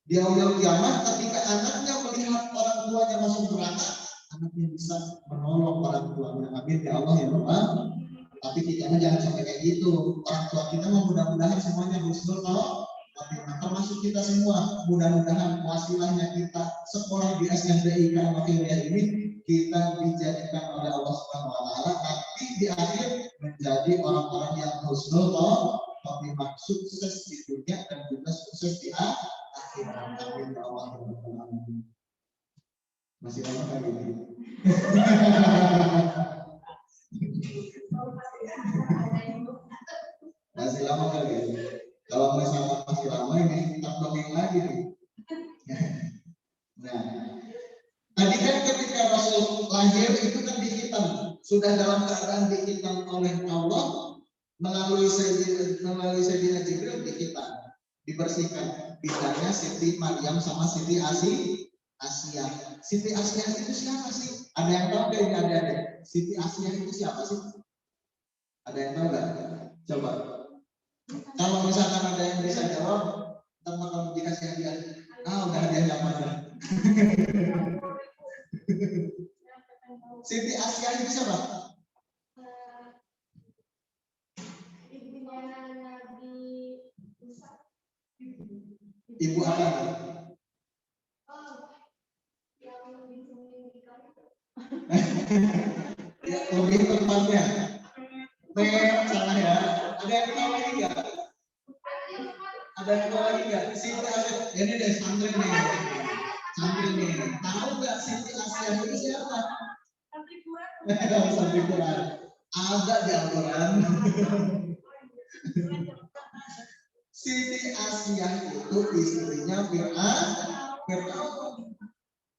Di yaumul kiamat ketika anaknya melihat orang tuanya masuk neraka, anaknya bisa menolong orang tuanya. Amin ya Allah ya Tuhan. Tapi kita jangan sampai kayak gitu. Orang tua kita mudah-mudahan semuanya husnul khotimah, termasuk kita semua. Mudah-mudahan wasilahnya kita sekolah di SMPI Karamafilya ini kita dijadikan oleh Allah Subhanahu wa taala nanti di akhir menjadi orang-orang yang husnul khotimah, sukses di dunia dan juga sukses di akhirat. Amin ya Allah. Masih lama kan gitu? Masih lama kan gitu? Kalau misalnya masih lama ini kita dongeng lagi nih. Nah, tadi kan ketika Rasul lahir itu kan dihitam, sudah dalam keadaan dihitam oleh Allah melalui Sayyidina Jibril, dihitam, dibersihkan. Bidangnya Siti Maryam sama Siti Asia. Siti Asia itu siapa sih? Ada yang tahu nggak ini adik-adik? Siti Asia itu siapa sih? Ada yang tahu nggak? Coba. Kalau misalkan ada yang bisa jawab, tanpa kamu dikasih hadiah. Udah hadiah yang mana? Siti Asia itu siapa? Ibunya Nabi Musa. Ibu apa? Yang dimimpikan itu. Ya, lebih tepatnya. Salah ya. Ada yang tahu lagi nggak? Ada yang tahu lagi nggak? Siti Asia. Ini deh santri nih. Tahu nggak Siti Asia itu siapa? Santri Quran. Ada di Al-Quran. Siti Asia itu istrinya Fir'aun.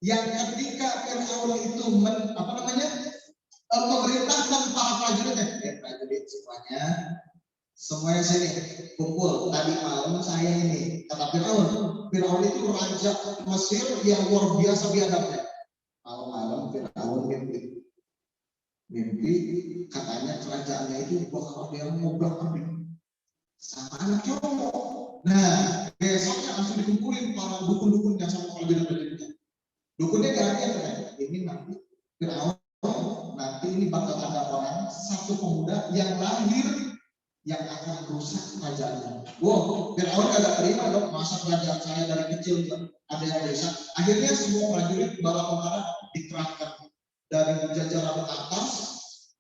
Yang ketika Fir'aun itu memerintahkan para prajuritnya, prajurit semuanya sini kumpul. Tadi malam saya ini kata Fir'aun itu raja Mesir yang luar biasa biadabnya. Malam Fir'aun mimpi katanya kerajaannya itu bakal ada yang ngobrol sama anak cowok. Nah besoknya langsung dikumpulin para dukun-dukunnya sama prajurit-prajuritnya. Dukunnya katanya ini nanti Fir'aun nanti ini bakal ada orang satu pemuda yang lahir yang akan rusak kerajaannya. Wow, Fir'aun agak terima dong, masa kerajaan saya dari kecil ada yang rusak. Akhirnya semua prajurit bala tentara dikerahkan dari jajaran atas,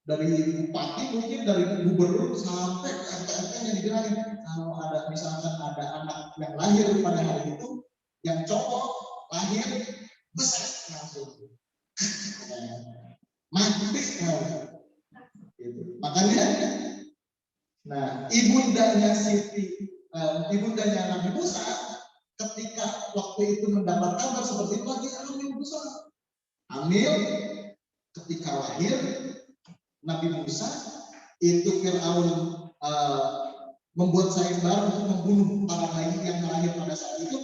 dari bupati mungkin dari gubernur sampai ke RT yang digerakin. Kalau ada misalkan ada anak yang lahir pada hari itu, yang cowok lahir besar langsung mati sekali. Makanya, nah ibundanya Nabi Musa ketika waktu itu mendapat kabar seperti itu lagi hamil ketika lahir Nabi Musa itu Fir'aun membuat sayembara untuk membunuh para bayi yang lahir pada saat itu.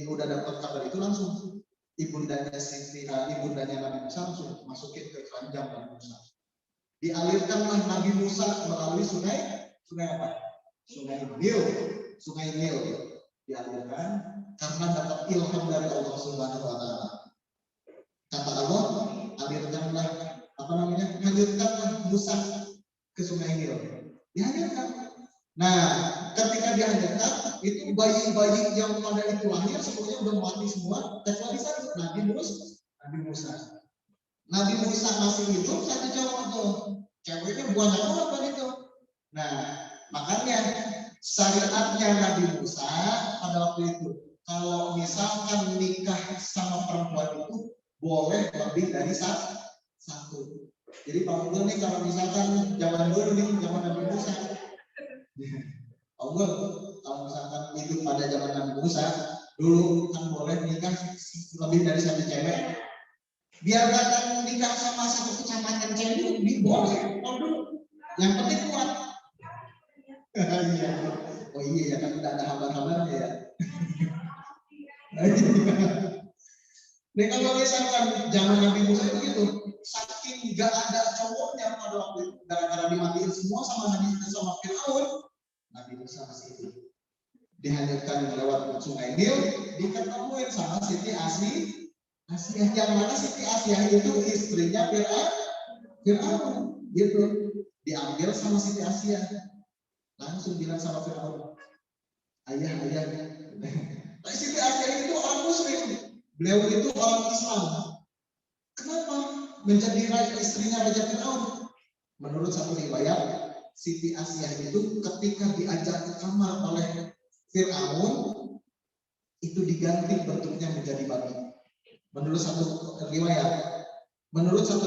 Udah dapat kabar itu langsung ibundanya Nabi Musa langsung masukin ke keranjang Nabi Musa. Dialirkanlah Nabi Musa melalui sungai Sungai apa? Sungai Nil. Sungai Nil dialirkan karena dapat ilham dari Allah Subhanahu wa taala. Kata Allah, alirkanlah hanyutkanlah Musa ke Sungai Nil. Dihanyutkan. Nah, ketika dihanyutkan, itu bayi-bayi yang pada itu lahir semuanya udah mati semua, kecuali satu, Nabi Musa. Nabi Musa masih hidup, satu cowok tuh. Ceweknya banyak banget itu. Nah, makanya syariatnya Nabi Musa pada waktu itu, kalau misalkan nikah sama perempuan itu boleh lebih dari satu. Jadi Pak Unggul nih kalau misalkan zaman dulu nih, zaman Nabi Musa, Unggul kalau misalkan hidup pada zaman Nabi Musa, dulu kan boleh nikah lebih dari satu cewek. Biar kalian nikah sama satu kecamatan cewek, boleh. Yang penting kuat. Iya. Oh iya ya kan udah ada kabar-kabarnya ya. Nah kalau misalkan zaman Nabi Musa itu gitu, saking nggak ada cowoknya pada waktu itu, gara-gara dimatiin semua sama Fir'aun, Nabi Musa masih hidup. Dihanyutkan lewat Sungai Nil, diketemuin sama Siti Asia, yang mana Siti Asia itu istrinya Fir'aun, gitu. Diambil sama Siti Asia, langsung bilang sama Fir'aun, ayah. Siti Asia itu orang Muslim, beliau itu orang Islam. Kenapa menjadi istrinya Raja Fir'aun? Menurut satu riwayat, Siti Asia itu ketika diajak ke kamar oleh Fir'aun, itu diganti bentuknya menjadi babi. Menurut satu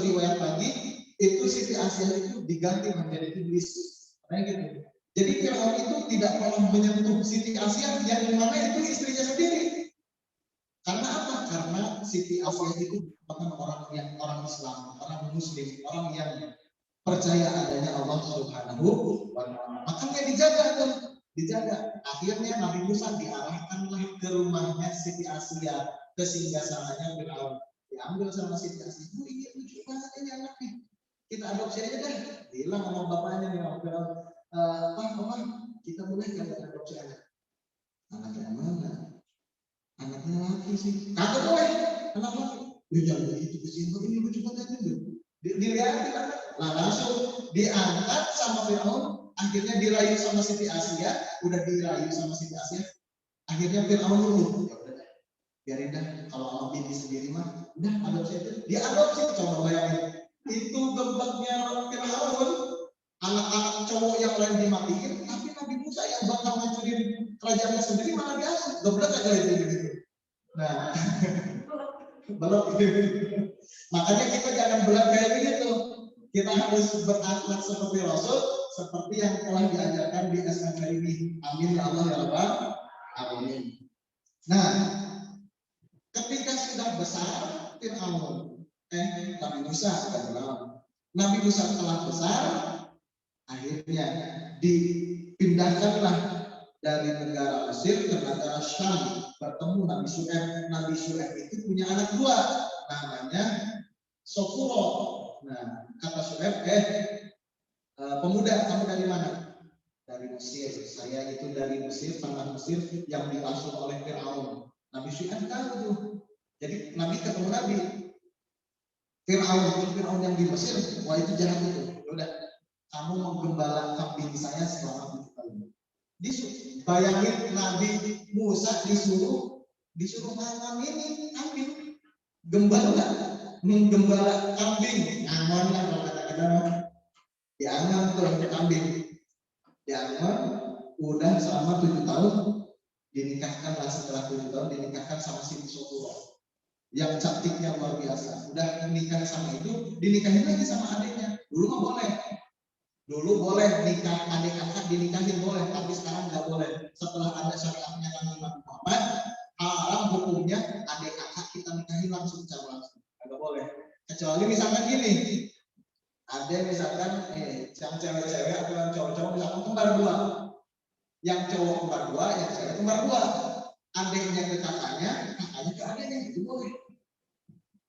riwayat lagi, itu Siti Asia itu diganti menjadi iblis. Kayak gitu. Jadi Fir'aun itu tidak pernah menyentuh Siti Asia yang mana itu istrinya sendiri. Karena apa? Karena Siti Asia itu bukan orang Islam, orang Muslim, orang yang percaya adanya Allah Subhanahu wa taala. Makanya dijaga. Akhirnya Nabi Musa diarahkanlah ke rumahnya Siti Asia, ke singgasananya Fir'aun. Diambil sama Siti Asia. Oh iya lucu banget ini anak nih. Kita adopsi aja deh. Bilang sama bapaknya nih, Fir'aun. Pak, kita boleh nggak adopsi anak? Anaknya mana? Anaknya laki sih. Kagak boleh. Kenapa? Ya jangan begitu kesian. Ini lucu banget itu. Dilihatin anak. Nah langsung diangkat sama Fir'aun. Akhirnya dirayu sama Siti Asia. Udah dirayu sama Siti Asia. Akhirnya Fir'aun dulu. Ya udah, biarin dah. Kalau sama bini sendiri mah, udah adopsi itu. Dia adopsi. Coba bayangin. Itu gebaknya Fir'aun. Anak-anak cowok yang lain dimatiin, tapi Nabi Musa yang bakal ngancurin kerajaannya sendiri malah diasuh. Geblek aja itu gitu. Nah, belum. Makanya kita jangan belak kayak begitu. Kita harus berakhlak seperti Rasul, seperti yang telah diajarkan di SMK ini. Amin ya Allah ya Rabbal alamin. Nah, ketika sudah besar Fir'aun, Nabi Musa Nabi Musa telah besar. Akhirnya dipindahkanlah dari negara Mesir ke negara Syam, bertemu Nabi Syu'aib. Nabi Syu'aib itu punya anak dua, namanya Sofuro. Nah, kata Syu'aib, pemuda, kamu dari mana? Dari Mesir. Saya itu dari Mesir, tanah Mesir yang diasuh oleh Fir'aun. Nabi Syu'aib tahu tuh. Jadi Nabi ketemu Nabi. Fir'aun yang di Mesir, wah itu jahat itu. Udah. Kamu menggembala kambing saya selama 7 tahun. Bayangin Nabi Musa disuruh nanam ini kambing, menggembala kambing, angon lah kalau kata kita mah, diangon tuh kambing, diangon, udah selama 7 tahun, dinikahkan lah setelah 7 tahun dinikahkan sama si Sopuro, yang cantiknya luar biasa. Udah nikah sama itu, dinikahin lagi sama adiknya. Dulu boleh nikah adik kakak dinikahin boleh, tapi sekarang nggak boleh. Setelah ada syariatnya Nabi Muhammad, haram hukumnya adik kakak kita nikahin langsung secara langsung, nggak boleh. Kecuali misalkan gini, ada misalkan yang cewek-cewek atau yang cowok-cowok misalkan kembar dua, yang cowok kembar dua, yang cewek kembar dua, adiknya ke kakaknya ke adiknya, itu boleh.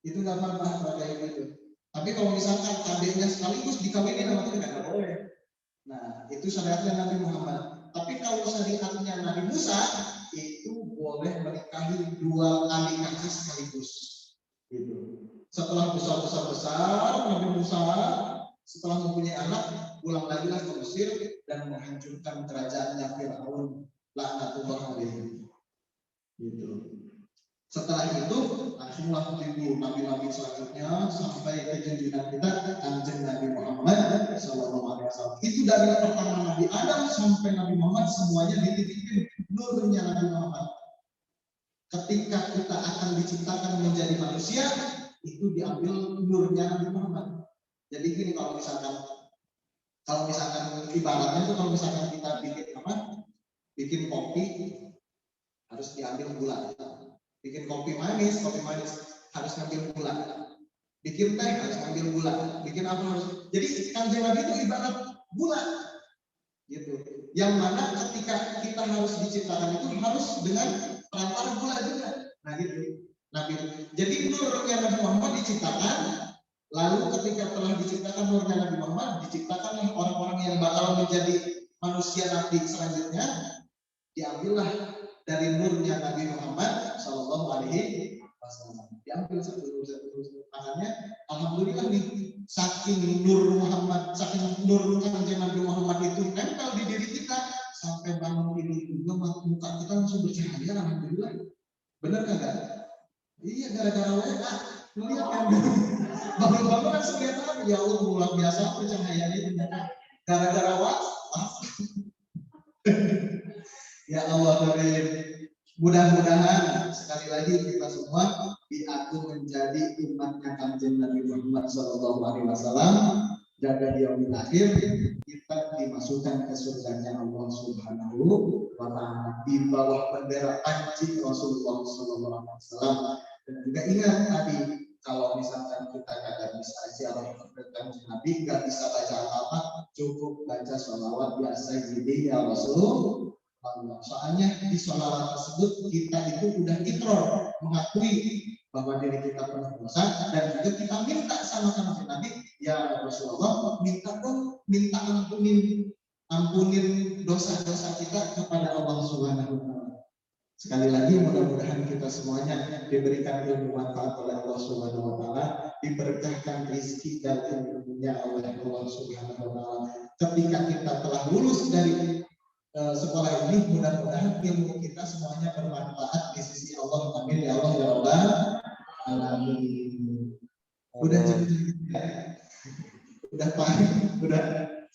Itu nggak apa-apa kayak gitu. Tapi kalau misalkan adiknya sekaligus dikawinin sama kita nggak boleh. Nah, itu syariatnya Nabi Muhammad. Tapi kalau syariatnya Nabi Musa, itu boleh menikahi 2 kali kaki sekaligus. Gitu. Setelah besar, Nabi Musa setelah mempunyai anak, pulang lagi lah ke Mesir dan menghancurkan kerajaannya Firaun, laknatullah alaihi. Gitu. Setelah itu langsunglah timbul nabi-nabi selanjutnya sampai ke junjungan kita Kanjeng Nabi Muhammad SAW. Itu dari pertama Nabi Adam sampai Nabi Muhammad semuanya dititipin nurnya Nabi Muhammad. Ketika kita akan diciptakan menjadi manusia, itu diambil nurnya Nabi Muhammad. Jadi gini, kalau misalkan ibaratnya itu kalau misalkan kita bikin kopi harus diambil gula. Bikin kopi manis harus ngambil gula. Bikin teh harus ngambil gula. Bikin apa harus. Jadi Kanjeng Nabi itu ibarat gula. Gitu. Yang mana ketika kita harus diciptakan itu harus dengan perantara gula juga. Nah gitu. Nabi. Jadi nurnya Nabi Muhammad diciptakan, lalu ketika telah diciptakan nurnya Nabi Muhammad, diciptakanlah orang-orang yang bakal menjadi manusia nanti selanjutnya, diambillah dari nurnya Nabi Muhammad Shallallahu Alaihi Wasallam. Diambil satu tangannya. Alhamdulillah nih, saking nur Kanjeng Nabi Muhammad itu nempel di diri kita sampai bangun tidur juga muka kita langsung bercahaya. Alhamdulillah. Benar kagak? Iya, gara-gara WA. Melihat kan bangun-bangun langsung lihat apa? Ya Allah, luar biasa pencahayaannya ternyata gara-gara WhatsApp. Ya Allah Karim, mudah-mudahan sekali lagi kita semua diatur menjadi umatnya Kanjeng Nabi Muhammad SAW, jaga di yaumil akhir kita dimasukkan ke surganya Allah Subhanahu wa Ta'ala di bawah bendera panji Rasulullah SAW. Dan juga ingat tadi, kalau misalkan kita kagak bisa ziarah ke Kanjeng Nabi, nggak bisa baca apa-apa, cukup baca sholawat biasa jadi ya Rasul. Soalnya di sholawat tersebut kita itu udah ikrar, mengakui bahwa diri kita pernah dosa, dan juga kita minta sama Kanjeng Nabi, ya Rasulullah, minta ampunin dosa-dosa kita kepada Allah Subhanahu wa Ta'ala. Sekali lagi mudah-mudahan kita semuanya diberikan ilmu manfaat oleh Allah Subhanahu wa Ta'ala, diberkahkan rezeki dan ilmunya oleh Allah Subhanahu wa Ta'ala. Ketika kita telah lulus dari sekolah ini, mudah-mudahan ilmu kita semuanya bermanfaat di sisi Allah. Amin ya Allah ya Rabbal alamin. Udah cukup ya? Udah paham? Udah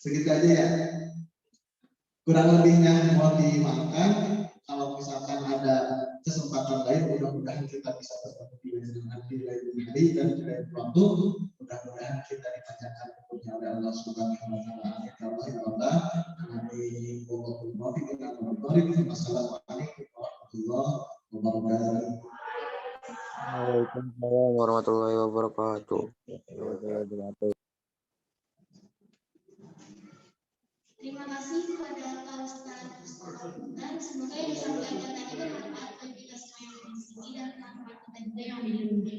segitu aja ya. Kurang lebihnya mohon dimaafkan. Kalau misalkan ada kesempatan lain, mudah-mudahan kita bisa bertemu di lain hari dan di lain waktu. Mudah-mudahan kita dipanjangkan umurnya oleh Allah Subhanahu wa Ta'ala. Wassalamualaikum warahmatullahi wabarakatuh. Waalaikumsalam warahmatullahi wabarakatuh. Terima kasih kepada Pak Ustadz Mustafa dan semoga yang disampaikan tadi bermanfaat bagi kita semua yang di sini dan bermanfaat kita juga yang di rumah.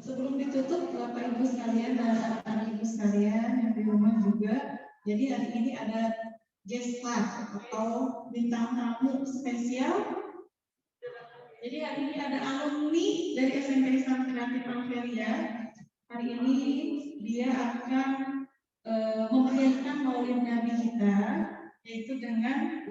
Sebelum ditutup, Bapak Ibu sekalian dan anak Ibu sekalian yang di rumah juga, jadi hari ini ada guest star atau bintang tamu spesial. Jadi hari ini ada alumni dari SMP Islam Kreatif Alveria. Hari ini dia akan memeriahkan Maulid Nabi kita, yaitu dengan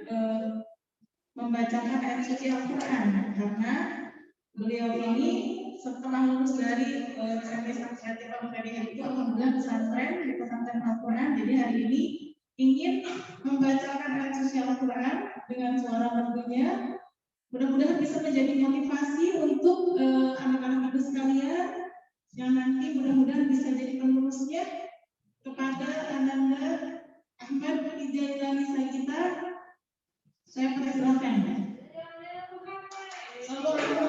membacakan ayat suci Al-Quran, karena beliau ini setelah lulus dari SMP Islam Kreatif Alveria itu alhamdulillah pesantren di pesantren Al-Quran. Jadi hari ini ingin membacakan ayat suci Al-Quran dengan suara merdunya. Mudah-mudahan bisa menjadi motivasi untuk anak-anak ibu sekalian yang nanti mudah-mudahan bisa jadi penerusnya. Kepada Ananda Ahmad Ijailani kita, saya persilakan. Assalamualaikum.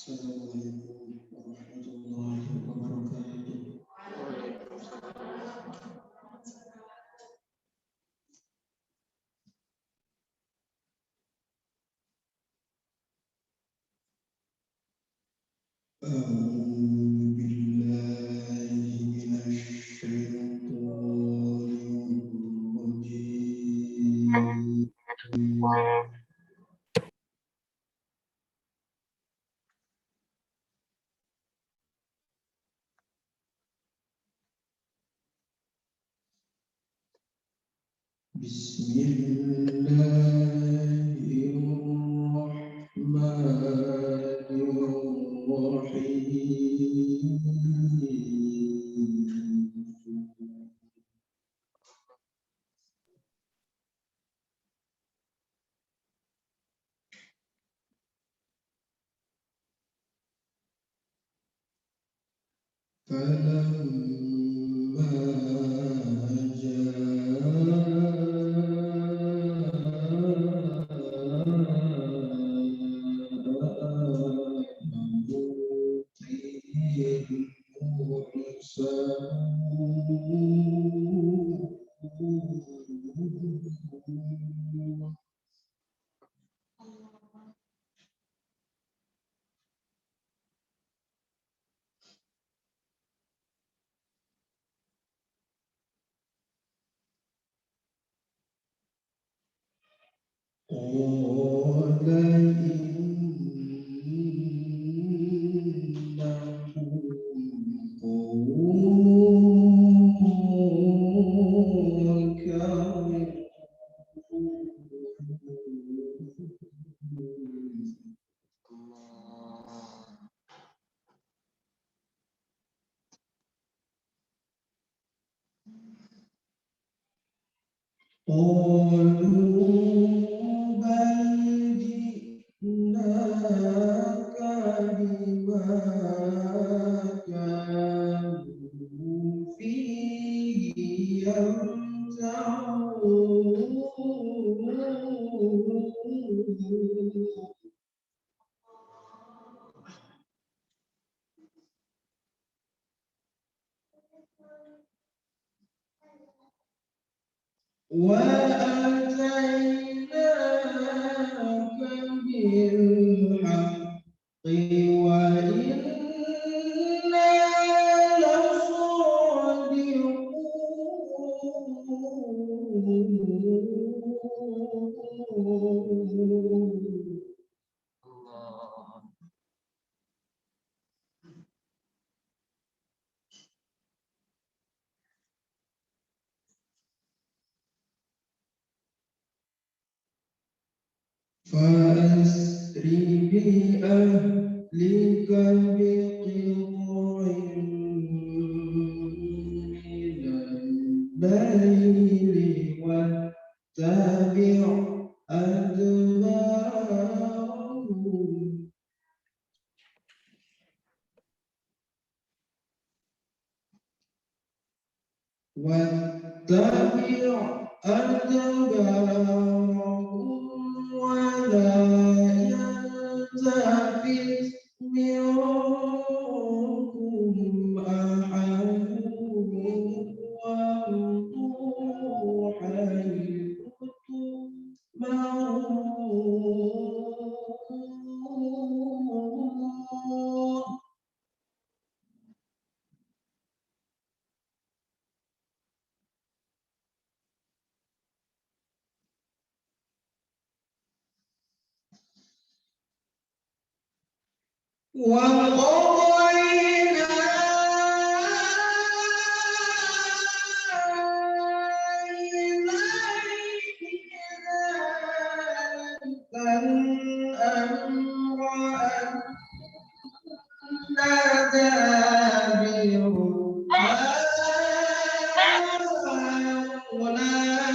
Assalamualaikum warahmatullahi wabarakatuh. أعوذ بالله من الشيطان الرجيم. بسم الله الرحمن الرحيم. فلما قال إنهم قوم كافرون. قالوا بل جئناك بما كانوا فيه يمتعون. وأتيناك بالحق وإنا لصادقون. فأسر بأهلك بقطع من الليل واتبع أدبارهم. واتبع أدبارهم ولا يلتفت منكم أحد وامضوا حيث تؤمرون. وقضينا إليك ذلك الأمر أن دابر هؤلاء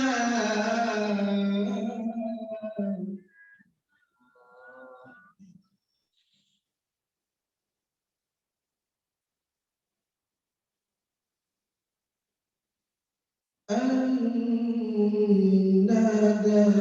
أن دابر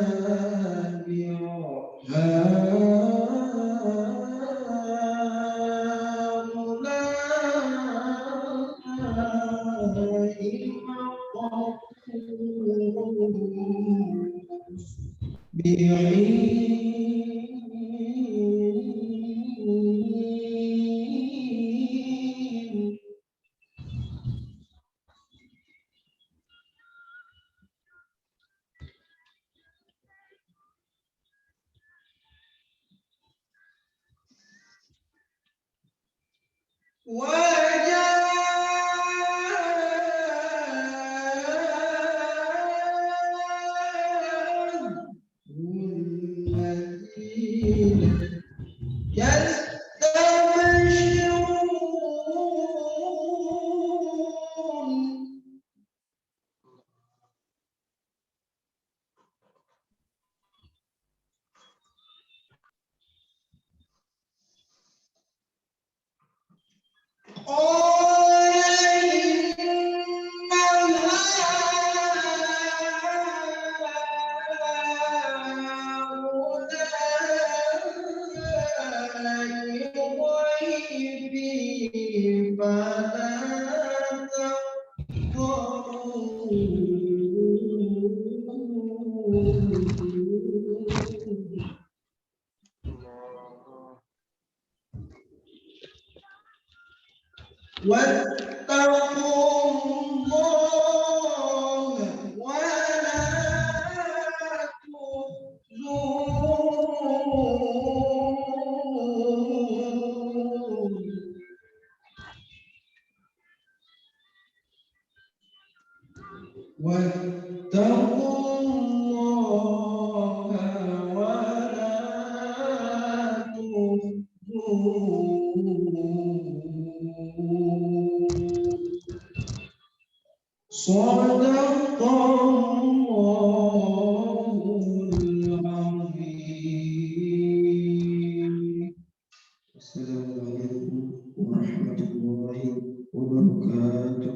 Assalamualaikum warahmatullahi wabarakatuh.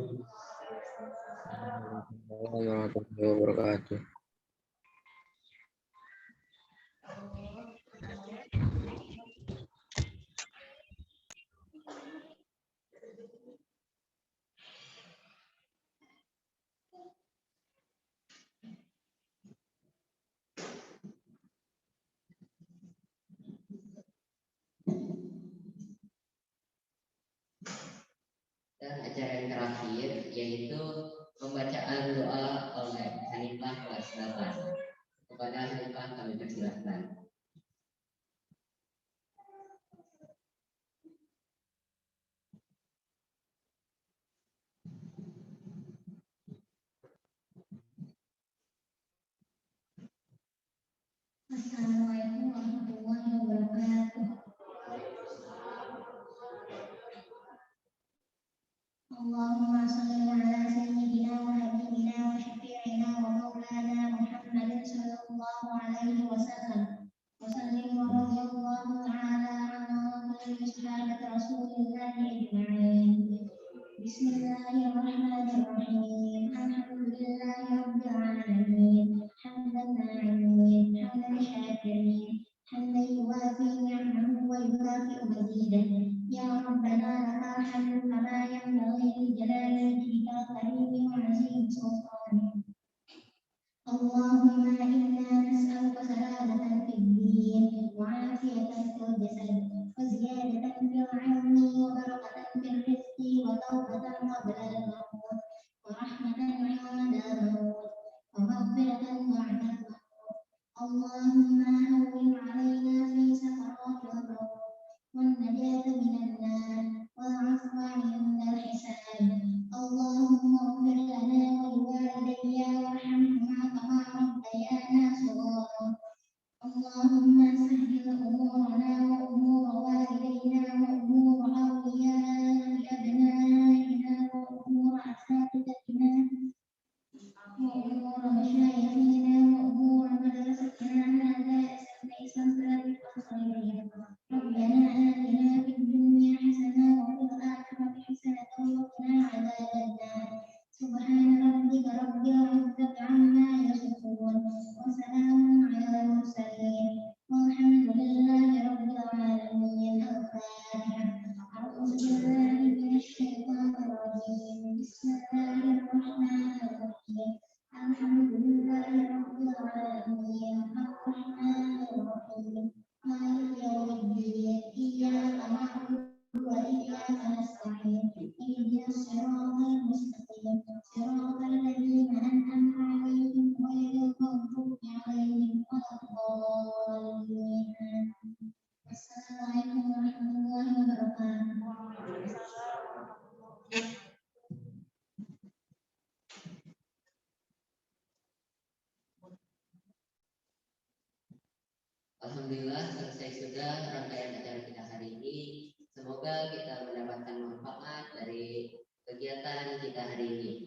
Warahmatullahi wabarakatuh. Dan acara yang terakhir yaitu pembacaan doa oleh Hanifah kelas 8. Kepada Hanifah kami persilahkan. Assalamualaikum warahmatullahi wabarakatuh. Allahumma shalli ala sayyidina wa habibina wa syafi'ina wa maulana Muhammadin sallallahu alaihi wasallam. Wa sallim wa radiyallahu ta'ala anhu wa sahabat Rasulillah ajma'in. Bismillahirrahmanirrahim. Alhamdulillahi rabbil alamin. Hamdan na'imin, hamdan syakirin, hamdan yuwafi ni'amahu wa yukafi'u mazidah. Ya Rabbana lakal hamdu kama yanbaghi li jalali wajhika al-karim wa 'azimi sultanik. Allahumma inna nas'aluka salamatan fid din wa 'afiyatan fil jasad wa ziyadatan fil 'ilmi wa barakatan fil rizqi wa tawbatan qabla al-maut wa rahmatan 'inda al-maut wa maghfiratan ba'da al-maut. Allahumma hawwin 'alaina fi sakaratil maut والنجاة من النار والعفو عند الحساب. اللهم اغفر لنا ولوالدي وارحمهما كما ربيانا صغارا. اللهم سهل أمورنا وأمور والدينا وأمور أولياء أبنائنا وأمور أساتذتنا وأمور مشايخنا وأمور مدرستنا هذا ليس ذلك الخير. ربنا آتنا في الدنيا حسنة وفي الآخرة حسنة وقنا عذاب النار. سبحان ربك رب العزة عما يصفون وسلام على المرسلين والحمد لله رب العالمين. الفاتحة. أعوذ بالله من الشيطان الرجيم. بسم الله الرحمن الرحيم. الحمد لله رب العالمين الرحمن الرحيم مالك يوم الدين إياك نعبد وإياك نستعين اهدنا الصراط المستقيم صراط الذين أنعمت عليهم غير المغضوب عليهم ولا الضالين. السلام عليكم ورحمة الله وبركاته. Alhamdulillah selesai sudah rangkaian acara kita hari ini. Semoga kita mendapatkan manfaat dari kegiatan kita hari ini.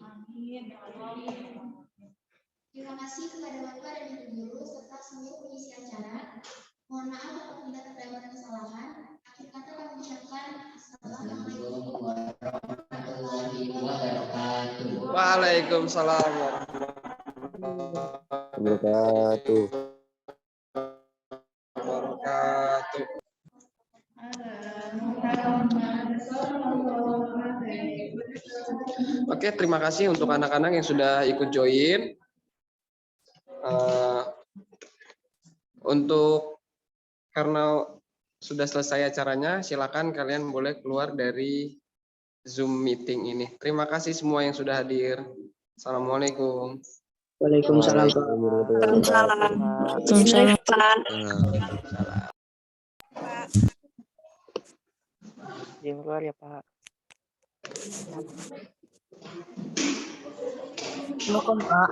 Terima kasih kepada Bapak dan Ibu Guru serta seluruh pengisi acara. Mohon maaf apabila terdapat kesalahan. Akhir kata kami ucapkan Assalamualaikum warahmatullahi wabarakatuh. Waalaikumsalam warahmatullahi wabarakatuh. Oke, terima kasih untuk anak-anak yang sudah ikut join. Untuk karena sudah selesai acaranya, silakan kalian boleh keluar dari Zoom meeting ini. Terima kasih semua yang sudah hadir. Assalamualaikum. Waalaikumsalam. Waalaikumsalam. Izin keluar ya Pak. Silakan Pak.